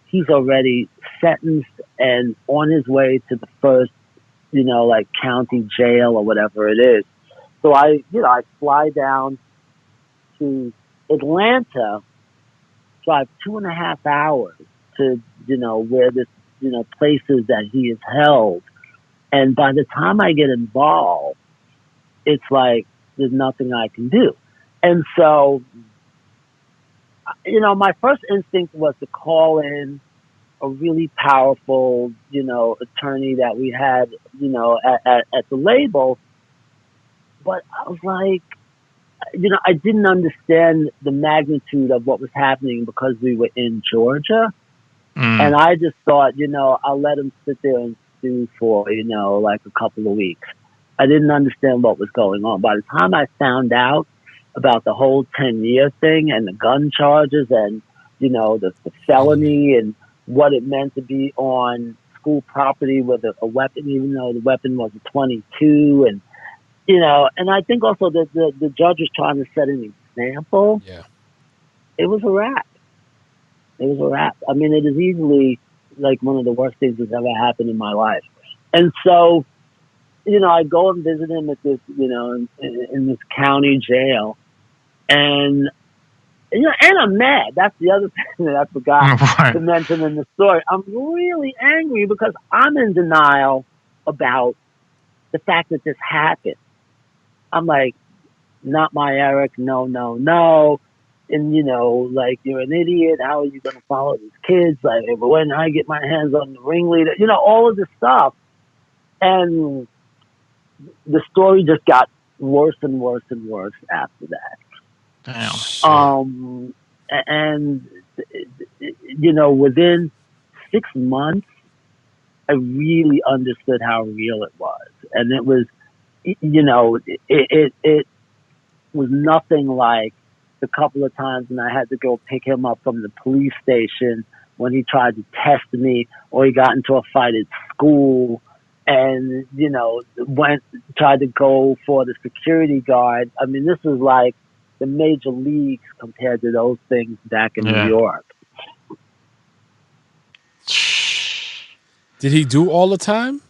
he's already sentenced and on his way to the first, like county jail or whatever it is. So I fly down to Atlanta, drive 2.5 hours to, where this, places that he is held. And by the time I get involved, it's like there's nothing I can do. And so, my first instinct was to call in a really powerful, attorney that we had, at the label. But I was like, I didn't understand the magnitude of what was happening because we were in Georgia. And I just thought, I'll let him sit there and stew for, like a couple of weeks. I didn't understand what was going on. By the time I found out about the whole 10-year thing and the gun charges and, the felony and what it meant to be on school property with a weapon, even though the weapon was a 22, and and I think also that the judge was trying to set an example. Yeah, it was a wrap. It was a wrap. I mean, it is easily like one of the worst things that's ever happened in my life. And so, I go and visit him at this, in this county jail, and and I'm mad. That's the other thing that I forgot to mention in the story. I'm really angry because I'm in denial about the fact that this happened. I'm like, not my Eric, no, no, no. And, like, you're an idiot. How are you going to follow these kids? Like, when I get my hands on the ringleader, all of this stuff. And the story just got worse and worse and worse after that. Damn. And, within 6 months, I really understood how real it was. And it was, it was nothing like the couple of times when I had to go pick him up from the police station when he tried to test me, or he got into a fight at school and, tried to go for the security guard. I mean, this was like the major leagues compared to those things back in New York. Did he do all the time?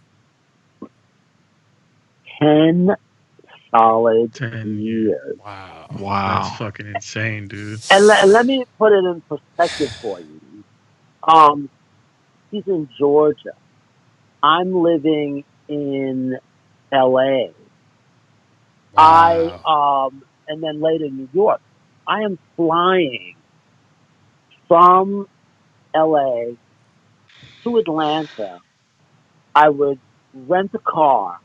10 solid 10 years. Wow. That's fucking insane, dude. And let me put it in perspective for you. He's in Georgia. I'm living in LA. Wow. And then later New York. I am flying from LA to Atlanta. I would rent a car,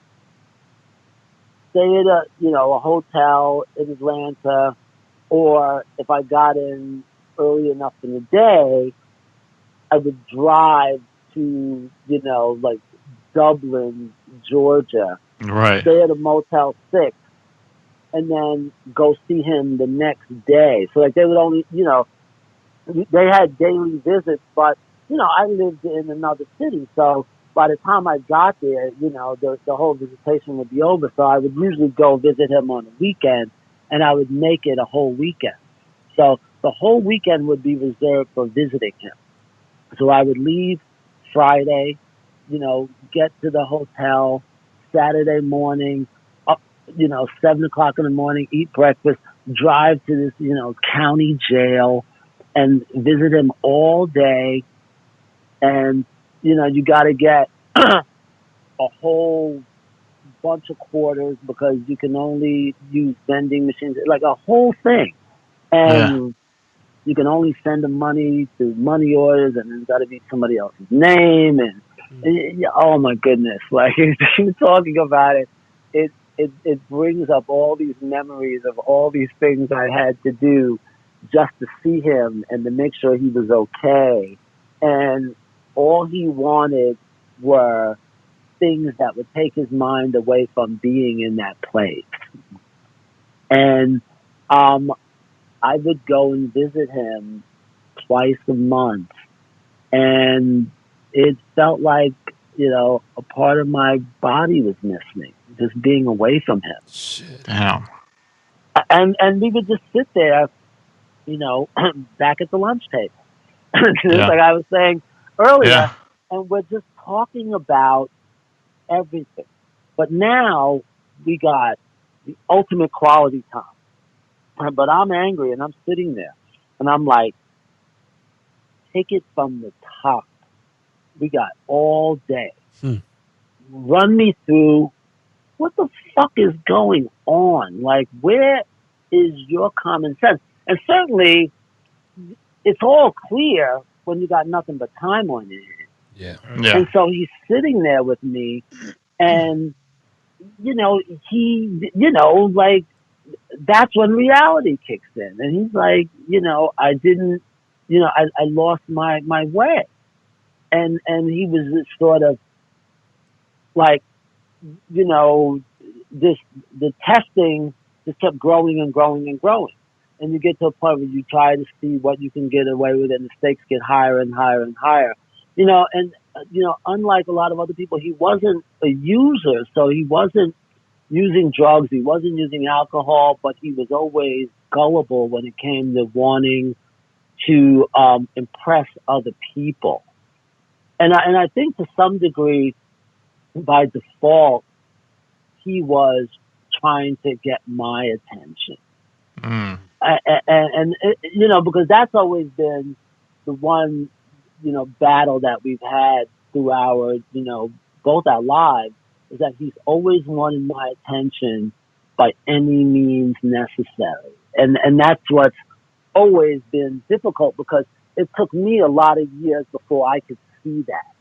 stay at a hotel in Atlanta, or if I got in early enough in the day, I would drive to, like Dublin, Georgia, Right. stay at a Motel 6, and then go see him the next day. So like they would only, they had daily visits, but, I lived in another city. So by the time I got there, the whole visitation would be over. So I would usually go visit him on the weekend, and I would make it a whole weekend. So the whole weekend would be reserved for visiting him. So I would leave Friday, get to the hotel Saturday morning, up, 7 o'clock in the morning, eat breakfast, drive to this, county jail and visit him all day. And, you got to get a whole bunch of quarters because you can only use vending machines, like a whole thing. And you can only send them money to money orders, and it's got to be somebody else's name. And oh my goodness, like talking about it, it brings up all these memories of all these things I had to do just to see him and to make sure he was okay. And all he wanted were things that would take his mind away from being in that place. And I would go and visit him twice a month. And it felt like, a part of my body was missing, just being away from him. Shit. Damn. And we would just sit there, back at the lunch table. Just like I was saying earlier, and we're just talking about everything. But now we got the ultimate quality time. But I'm angry and I'm sitting there and I'm like, take it from the top. We got all day. Run me through what the fuck is going on? Like, where is your common sense? And certainly, it's all clear when you got nothing but time on your hands. Yeah. And so he's sitting there with me, and like, that's when reality kicks in, and he's like, I didn't, I lost my way, and he was just sort of like, the testing just kept growing and growing and growing. And you get to a point where you try to see what you can get away with, and the stakes get higher and higher and higher. Unlike a lot of other people, he wasn't a user, so he wasn't using drugs, he wasn't using alcohol, but he was always gullible when it came to wanting to impress other people. And I think to some degree, by default, he was trying to get my attention. Because that's always been the one, battle that we've had through our, both our lives, is that he's always wanted my attention by any means necessary. And that's what's always been difficult, because it took me a lot of years before I could see that.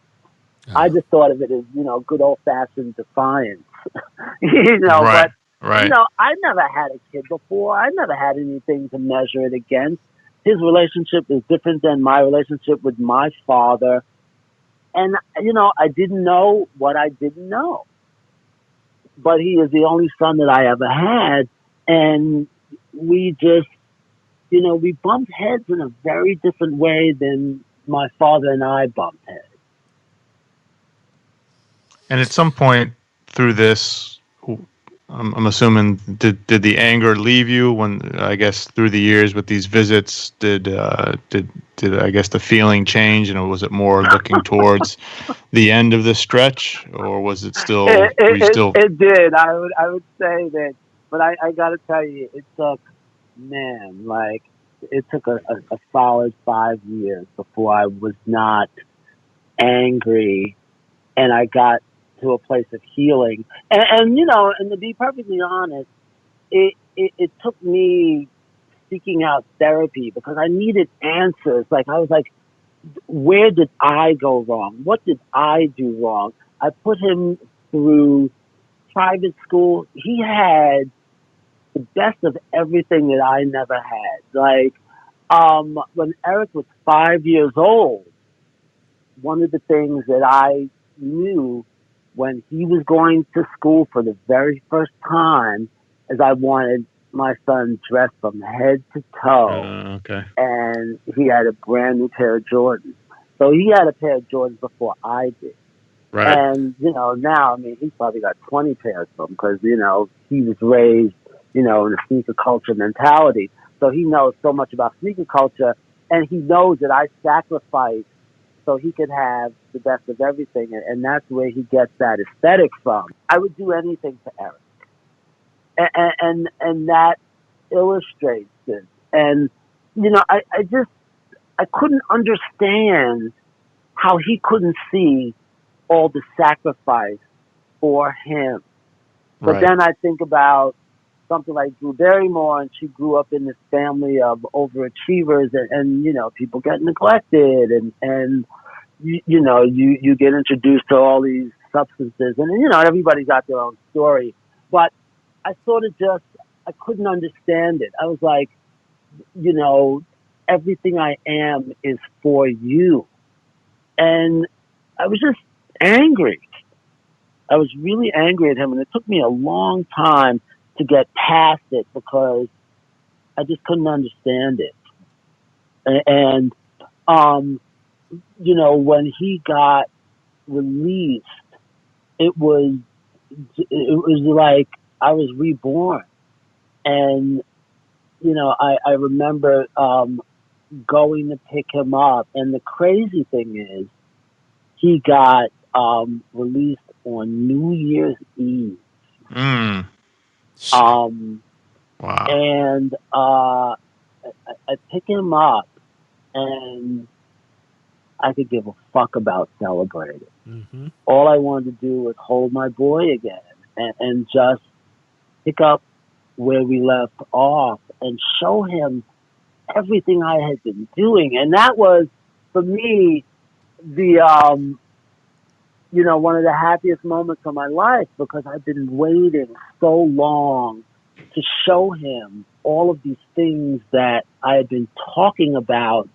I just thought of it as, good old fashioned defiance, Right. But, I never had a kid before. I never had anything to measure it against. His relationship is different than my relationship with my father. And, I didn't know what I didn't know. But he is the only son that I ever had. And we just, we bumped heads in a very different way than my father and I bumped heads. And at some point through this, I'm assuming, did the anger leave you when, I guess, through the years with these visits, did I guess the feeling change, and was it more looking towards the end of the stretch, or was it still? It did. I would say that, but I got to tell you, it took, it took a solid 5 years before I was not angry, and I got to a place of healing. And to be perfectly honest, it took me seeking out therapy because I needed answers. Like, I was like, where did I go wrong? What did I do wrong? I put him through private school. He had the best of everything that I never had. Like, when Eric was 5 years old, one of the things that I knew when he was going to school for the very first time is I wanted my son dressed from head to toe. And he had a brand new pair of Jordans. So he had a pair of Jordans before I did. Right. And, now, he's probably got 20 pairs of them because, he was raised, in a sneaker culture mentality. So he knows so much about sneaker culture, and he knows that I sacrificed so he could have the best of everything. And that's where he gets that aesthetic from. I would do anything for Eric. And that illustrates it. And, I couldn't understand how he couldn't see all the sacrifice for him. But then I think about something like Drew Barrymore, and she grew up in this family of overachievers, and people get neglected, and you get introduced to all these substances, and everybody's got their own story. But I sort of I couldn't understand it. I was like, everything I am is for you. And I was just angry. I was really angry at him, and it took me a long time to get past it because I just couldn't understand it. And um, when he got released, it was like I was reborn. And I remember going to pick him up, and the crazy thing is he got released on New Year's Eve. Mm. Um, Wow. and I pick him up, and I could give a fuck about celebrating. Mm-hmm. All I wanted to do was hold my boy again and just pick up where we left off and show him everything I had been doing. And that was, for me, the one of the happiest moments of my life, because I've been waiting so long to show him all of these things that I had been talking about,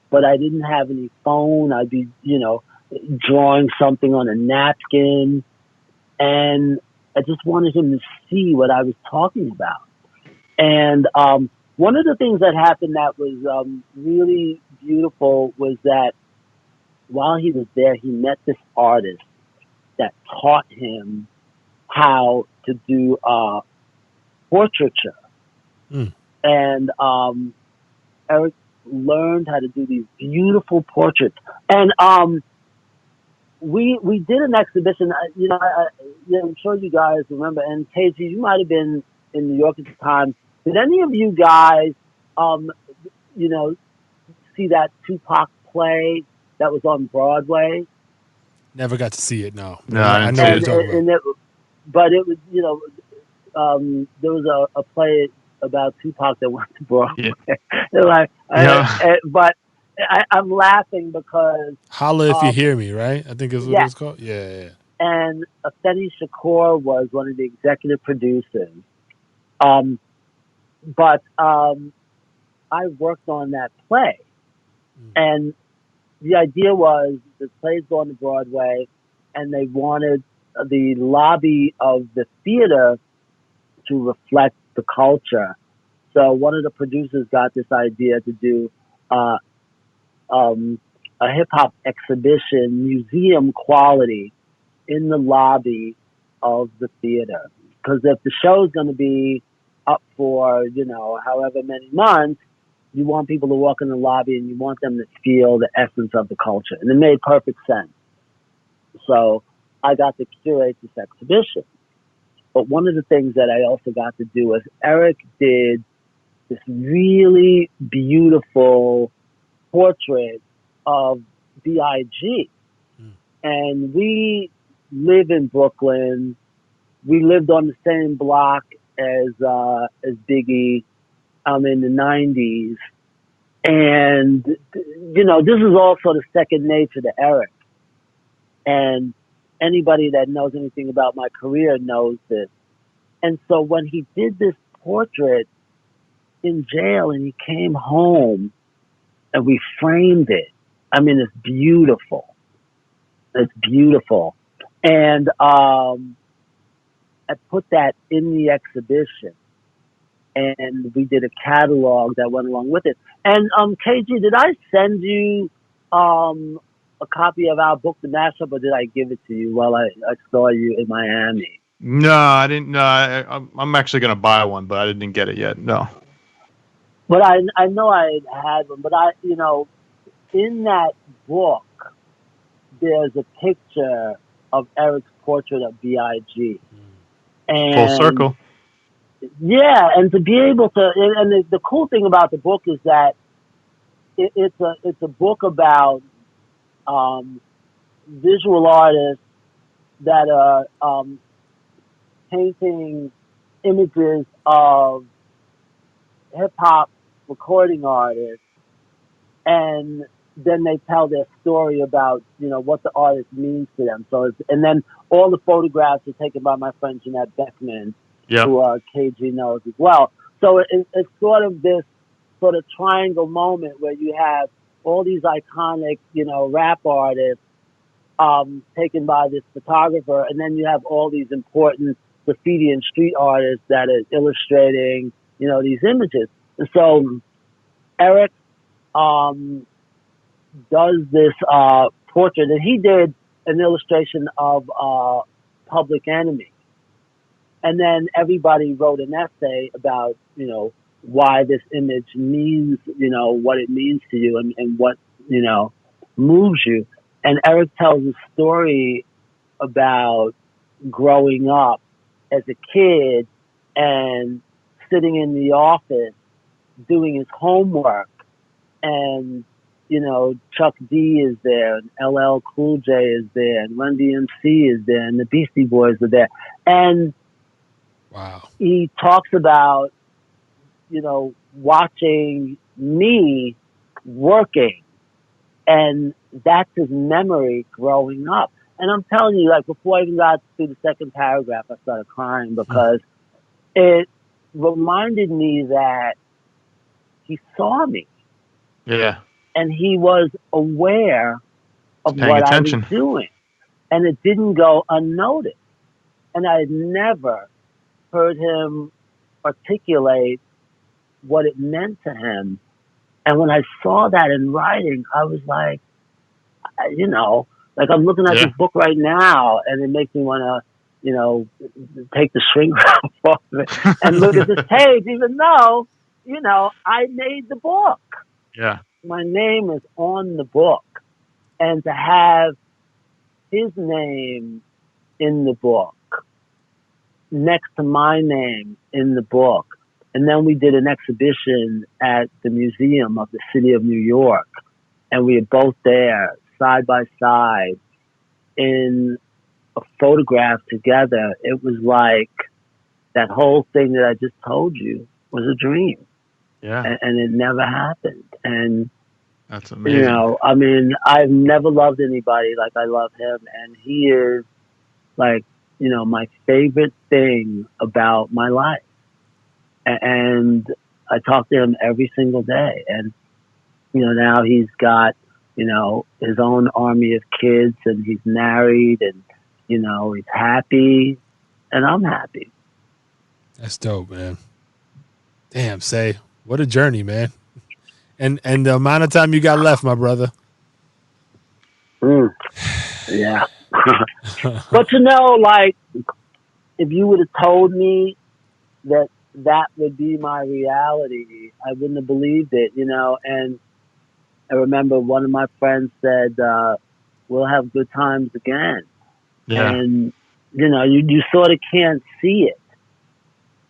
but I didn't have any phone. I'd be, drawing something on a napkin, and I just wanted him to see what I was talking about. And one of the things that happened that was really beautiful was that while he was there, he met this artist that taught him how to do portraiture. Mm. And Eric learned how to do these beautiful portraits. And we did an exhibition. I'm sure you guys remember. And Casey, you might have been in New York at the time. Did any of you guys, see that Tupac play that was on Broadway? Never got to see it. No, No, but I yeah, I didn't know see what it. you're talking about. But it was, there was a play about Tupac that went to Broadway. Yeah. Yeah. But I'm laughing because, Holla if you um, hear me, right? I think is what yeah, it's called. Yeah. and Afeni Shakur was one of the executive producers. Um, but I worked on that play, and the idea was the play's going to Broadway, and they wanted the lobby of the theater to reflect the culture. So one of the producers got this idea to do uh, a hip hop exhibition, museum quality, in the lobby of the theater. Because if the show is going to be up for, however many months, you want people to walk in the lobby and you want them to feel the essence of the culture. And it made perfect sense. So I got to curate this exhibition. But one of the things that I also got to do was Eric did this really beautiful portrait of B.I.G. And we live in Brooklyn. We lived on the same block as Biggie in the 90s. And, this is also the second nature to Eric. And anybody that knows anything about my career knows this. And so when he did this portrait in jail and he came home and we framed it, it's beautiful. It's beautiful. And I put that in the exhibition, and we did a catalog that went along with it. And KG, did I send you a copy of our book, The Mashup, or did I give it to you while I saw you in Miami? No, I didn't. No, I'm actually gonna buy one, but I didn't get it yet. No. But I know I had one. But in that book, there's a picture of Eric's portrait of B.I.G. Full And circle. yeah, and to be able to, and the cool thing about the book is that it's a book about visual artists that are painting images of hip hop recording artists, and then they tell their story about what the artist means to them. So and then all the photographs are taken by my friend Jeanette Beckman, Yep. who KG knows as well. So it's sort of this sort of triangle moment where you have all these iconic rap artists taken by this photographer, and then you have all these important graffiti and street artists that are illustrating these images. And so Eric does this portrait, and he did an illustration of Public Enemy, and then everybody wrote an essay about why this image means what it means to you, and what moves you. And Eric tells a story about growing up as a kid and sitting in the office doing his homework, and Chuck D is there, and LL Cool J is there, and Run DMC is there, and the Beastie Boys are there. And wow, he talks about, watching me working, and that's his memory growing up. And I'm telling you, like, before I even got through the second paragraph, I started crying because it reminded me that he saw me. Yeah. And he was aware of Paying what attention. I was doing. And it didn't go unnoticed. And I had never heard him articulate what it meant to him. And when I saw that in writing, I was like, like I'm looking at this book right now, and it makes me want to, take the shrink wrap off of it and look at this page, even though, I made the book. Yeah. My name is on the book. And to have his name in the book next to my name in the book. And then we did an exhibition at the Museum of the City of New York. And we were both there side by side in a photograph together. It was like that whole thing that I just told you was a dream. Yeah. And it never happened. And that's amazing. I mean, I've never loved anybody like I love him. And he is like, my favorite thing about my life. And I talk to him every single day. And, now he's got, his own army of kids, and he's married, and, he's happy, and I'm happy. That's dope, man. Damn, Say, what a journey, man. And the amount of time you got left, my brother. Yeah. But like, if you would have told me that would be my reality, I wouldn't have believed it, and I remember one of my friends said, we'll have good times again. Yeah. And, you sort of can't see it.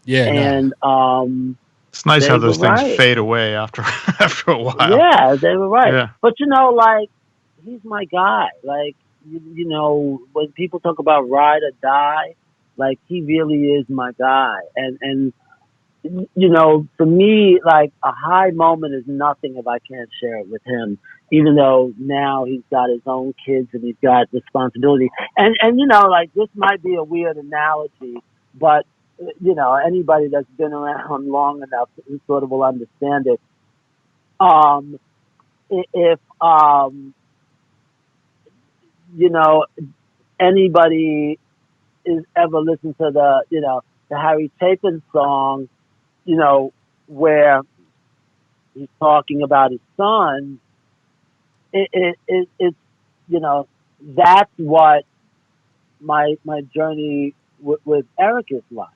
Yeah. And, it's nice how those things fade away after a while. Yeah, they were right. Yeah. But, like, he's my guy. Like, when people talk about ride or die, like, he really is my guy. And for me, like, a high moment is nothing if I can't share it with him, even though now he's got his own kids and he's got responsibility. And like, this might be a weird analogy, but, anybody that's been around long enough sort of will understand it. If, anybody is ever listened to the Harry Chapin song, where he's talking about his son, it's that's what my journey with Eric is like.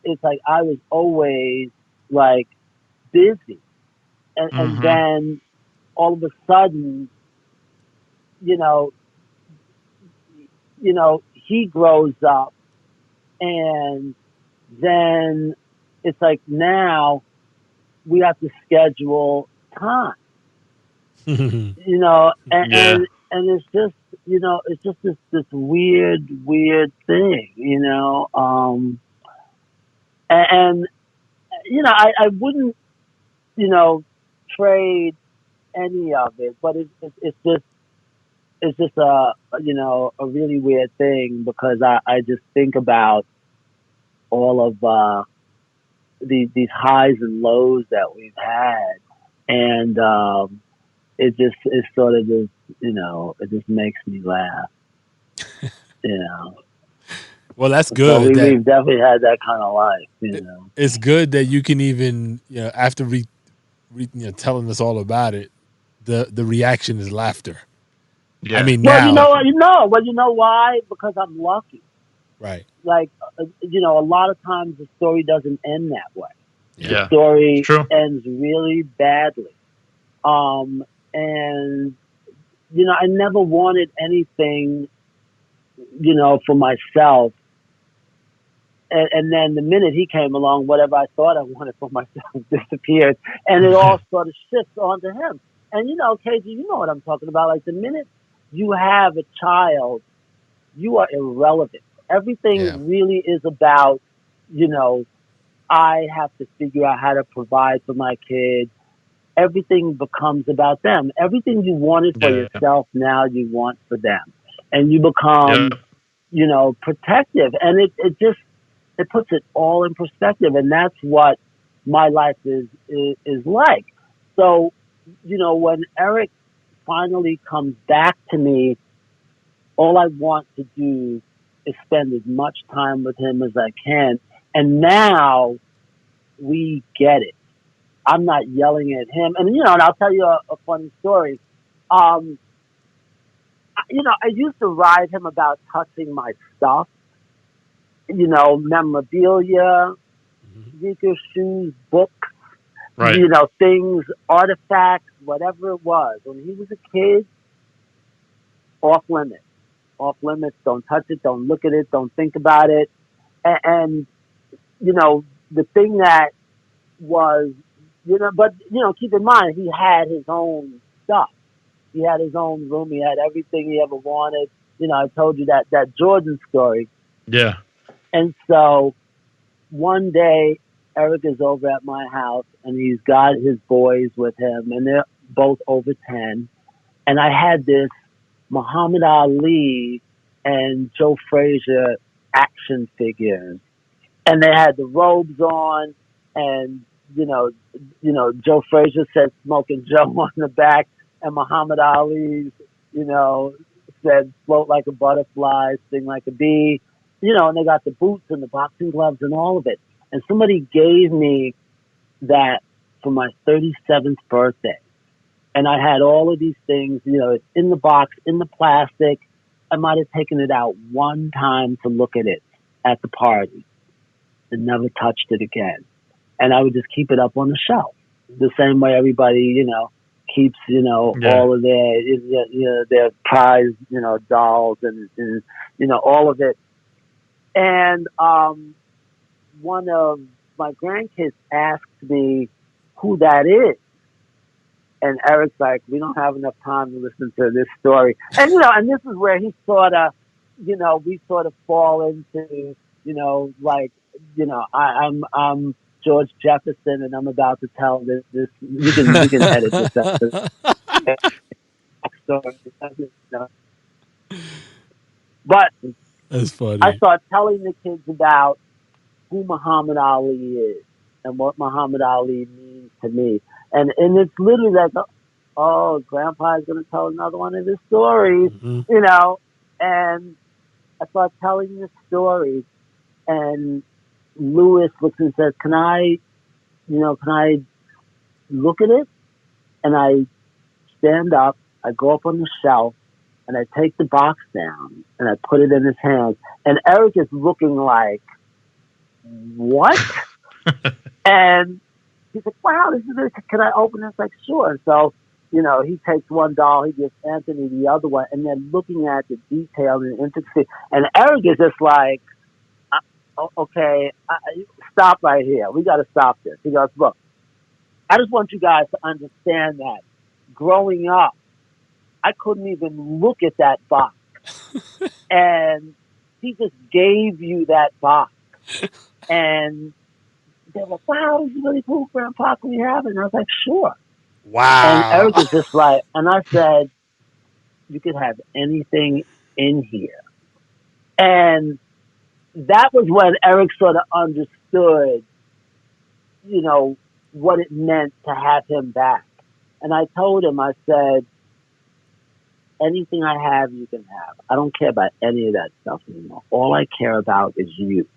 It's like I was always like busy, and then all of a sudden, he grows up, and then it's like now we have to schedule time, and it's just, it's just this weird thing, and I wouldn't, trade any of it, but it's just a really weird thing, because I just think about all of these highs and lows that we've had, and it just is sort of just, it just makes me laugh. Well, that's good. So we've definitely had that kind of life. It's good that you can even, after telling us all about it, the reaction is laughter. Yeah. I mean, Well, now, you know why? Because I'm lucky. right? Like, a lot of times the story doesn't end that way. The Yeah. It's story true. ends really badly. And I never wanted anything, for myself. And then the minute he came along, whatever I thought I wanted for myself disappeared, and it all sort of shifts onto him. And KG, you know what I'm talking about. Like the minute you have a child, you are irrelevant. Everything Yeah. really is about, I have to figure out how to provide for my kids. Everything becomes about them. Everything you wanted for Yeah. yourself, now you want for them. And you Yep. become, protective. And it puts it all in perspective. And that's what my life is like. So, when Eric finally comes back to me, all I want to do is spend as much time with him as I can. And now we get it. I'm not yelling at him. And, and I'll tell you a funny story. I used to ride him about touching my stuff, memorabilia, sneakers, shoes, books, Right. Things, artifacts, whatever it was. When he was a kid, off limits. Off limits. Don't touch it. Don't look at it. Don't think about it. And the thing that was, but, keep in mind, he had his own stuff. He had his own room. He had everything he ever wanted. I told you that Jordan story. Yeah. And so one day, Eric is over at my house, and he's got his boys with him, and they're both over 10. And I had this Muhammad Ali and Joe Frazier action figures, and they had the robes on, and Joe Frazier said "Smoking Joe" on the back, and Muhammad Ali's said "Float like a butterfly, sting like a bee." And they got the boots and the boxing gloves and all of it. And somebody gave me that for my 37th birthday. And I had all of these things, it's in the box, in the plastic. I might have taken it out one time to look at it at the party and never touched it again. And I would just keep it up on the shelf. The same way everybody, keeps, all of their prize, dolls and all of it. And one of my grandkids asked me who that is. And Eric's like, we don't have enough time to listen to this story. And, and this is where he sort of, we sort of fall into, I'm George Jefferson, and I'm about to tell this you can edit this out. But That's I funny. start telling the kids about who Muhammad Ali is and what Muhammad Ali means to me. And it's literally like, oh, Grandpa is going to tell another one of his stories, and I start telling this story, and Lewis looks and says, can I look at it? And I stand up, I go up on the shelf, and I take the box down, and I put it in his hands. And Eric is looking like, what? And he's like, wow, this is it. Can I open this? Like, sure. So, he takes one doll, he gives Anthony the other one, and then looking at the detail and the intricacy. And Eric is just like, okay, stop right here. We got to stop this. He goes, look, I just want you guys to understand that growing up, I couldn't even look at that box. And he just gave you that box. And they were like, wow, this is really cool, Grandpa. Can we have it? And I was like, sure. And Wow. Eric was just like, and I said, you could have anything in here. And that was when Eric sort of understood, what it meant to have him back. And I told him, I said, anything I have, you can have. I don't care about any of that stuff anymore. All I care about is you.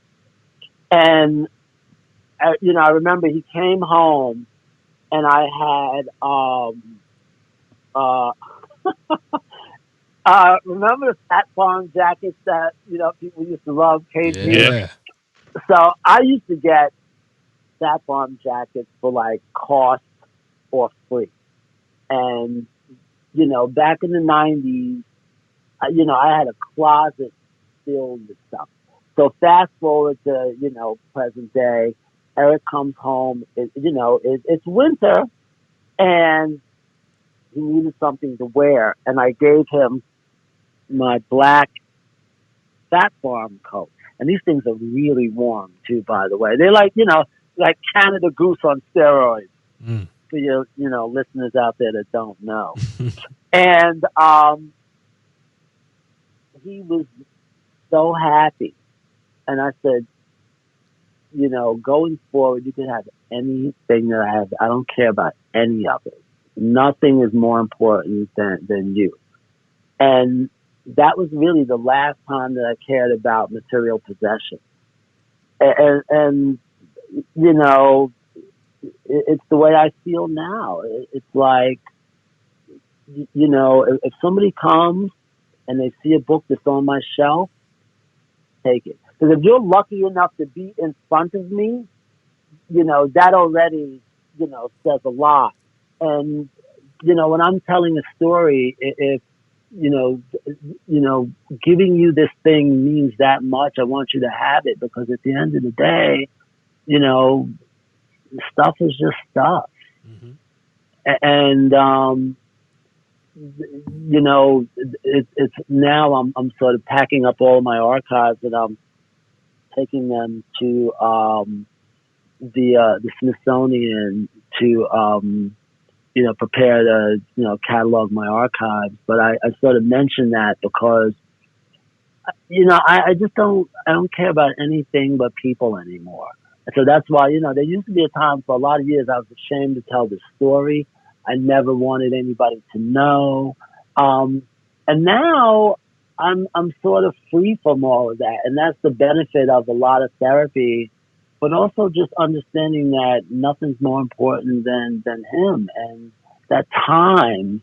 And, I remember he came home, and I had uh, remember the Fat Farm jackets that people used to love, KG? Yeah. So I used to get Fat Farm jackets for like cost or free, and back in the '90s, I had a closet filled with stuff. So fast forward to present day. Eric comes home. It's winter, and he needed something to wear, and I gave him my black Fat Farm coat. And these things are really warm too, by the way. They're like like Canada Goose on steroids. Mm. For your listeners out there that don't know. And he was so happy. And I said, going forward, you can have anything that I have. I don't care about any of it. Nothing is more important than you. And that was really the last time that I cared about material possession. And it's the way I feel now. It's like, if somebody comes and they see a book that's on my shelf, take it. Because if you're lucky enough to be in front of me, that already, says a lot. And, when I'm telling a story, if, giving you this thing means that much, I want you to have it, because at the end of the day, stuff is just stuff. Mm-hmm. And, it's now I'm sort of packing up all my archives, and I'm taking them to the Smithsonian to prepare to catalog my archives. But I sort of mention that because I just don't care about anything but people anymore. So that's why there used to be a time for a lot of years I was ashamed to tell the story. I never wanted anybody to know. And now I'm sort of free from all of that. And that's the benefit of a lot of therapy, but also just understanding that nothing's more important than him. And that time,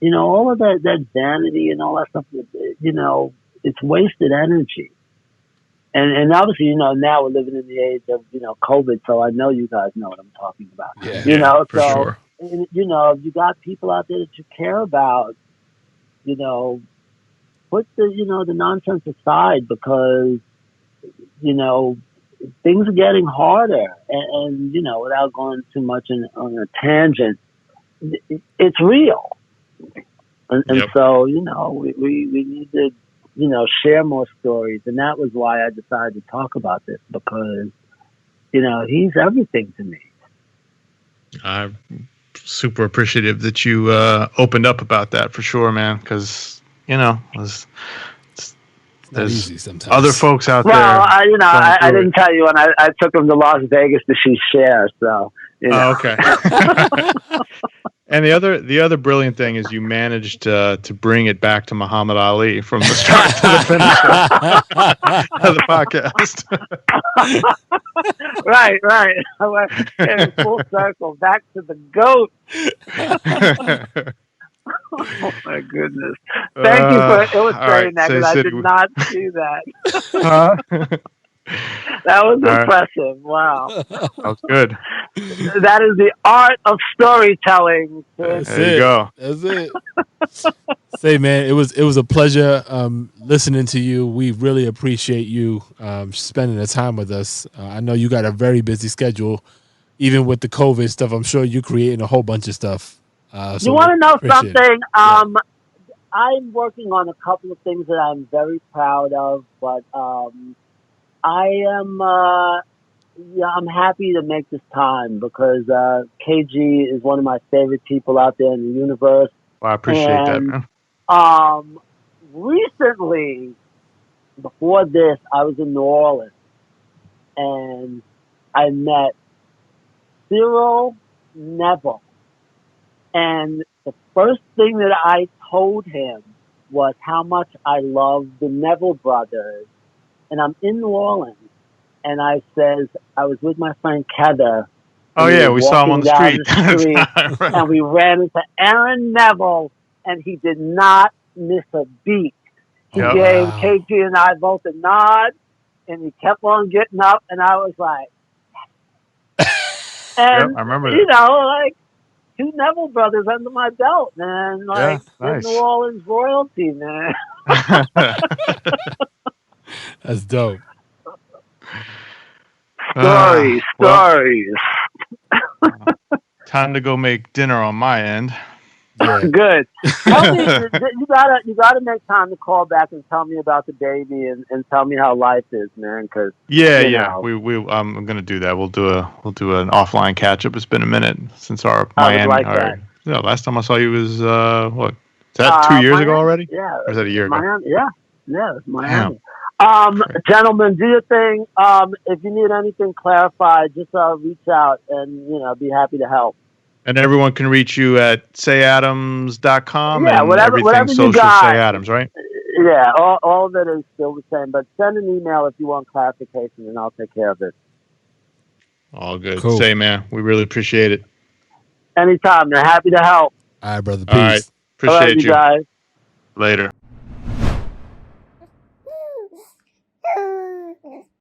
all of that vanity and all that stuff, it's wasted energy. And obviously, now we're living in the age of, COVID, so I know you guys know what I'm talking about. Yeah, for sure. And, you got people out there that you care about, put the nonsense aside, because, things are getting harder. And without going too much on a tangent, it's real. And Yep. so, we need to, share more stories. And that was why I decided to talk about this, because, he's everything to me. I'm super appreciative that you opened up about that, for sure, man, because, there's easy sometimes. other folks out there. Well, I didn't tell you when I took him to Las Vegas to see Cher, so, Oh, okay. And the other brilliant thing is you managed to bring it back to Muhammad Ali from the start to the finish of the podcast. Right. I went full circle back to the GOAT. Oh my goodness! Thank you for illustrating that, because I did not see that. That was impressive. Wow. That was good. That is the art of storytelling. That's There it. you go. That's it. Say, man, it was a pleasure listening to you. We really appreciate you spending the time with us. I know you got a very busy schedule, even with the COVID stuff. I'm sure you're creating a whole bunch of stuff. So you want to know something? Yeah. I'm working on a couple of things that I'm very proud of, but I am. I'm happy to make this time, because KG is one of my favorite people out there in the universe. Well, I appreciate that, man. Recently, before this, I was in New Orleans, and I met Cyril Neville. And the first thing that I told him was how much I love the Neville brothers. And I'm in New Orleans, and I says, I was with my friend Heather, Oh we yeah, were we saw him on walking the down street. the street, and we ran into Aaron Neville, and he did not miss a beat. He Yep. gave Wow. KG and I both a nod, and he kept on getting up, and I was like, and Yep, I remember you that. know, like 2 Neville brothers under my belt, man. Like Yeah, good New nice. Orleans royalty, man. That's dope. Stories. Well, time to go make dinner on my end. Yeah. Good. Tell me, you gotta make time to call back and tell me about the baby and tell me how life is, man. Because Yeah. know. I'm gonna do that. We'll do an offline catch up. It's been a minute since our I would Miami. like that. Yeah, last time I saw you was what? Is that 2 years ago Miami. already? Yeah. Or is that a year ago? Miami. Yeah, it's Miami. Damn. Gentlemen, do your thing. If you need anything clarified, just reach out and be happy to help. And everyone can reach you at sayadams.com Yeah, and whatever everything you social got. Say Adams, right? Yeah, all of it is still the same. But send an email if you want clarification, and I'll take care of it. All good. Cool. Say, man, we really appreciate it. Anytime, they're happy to help. All right, brother. All right. Peace. Appreciate you guys. Later.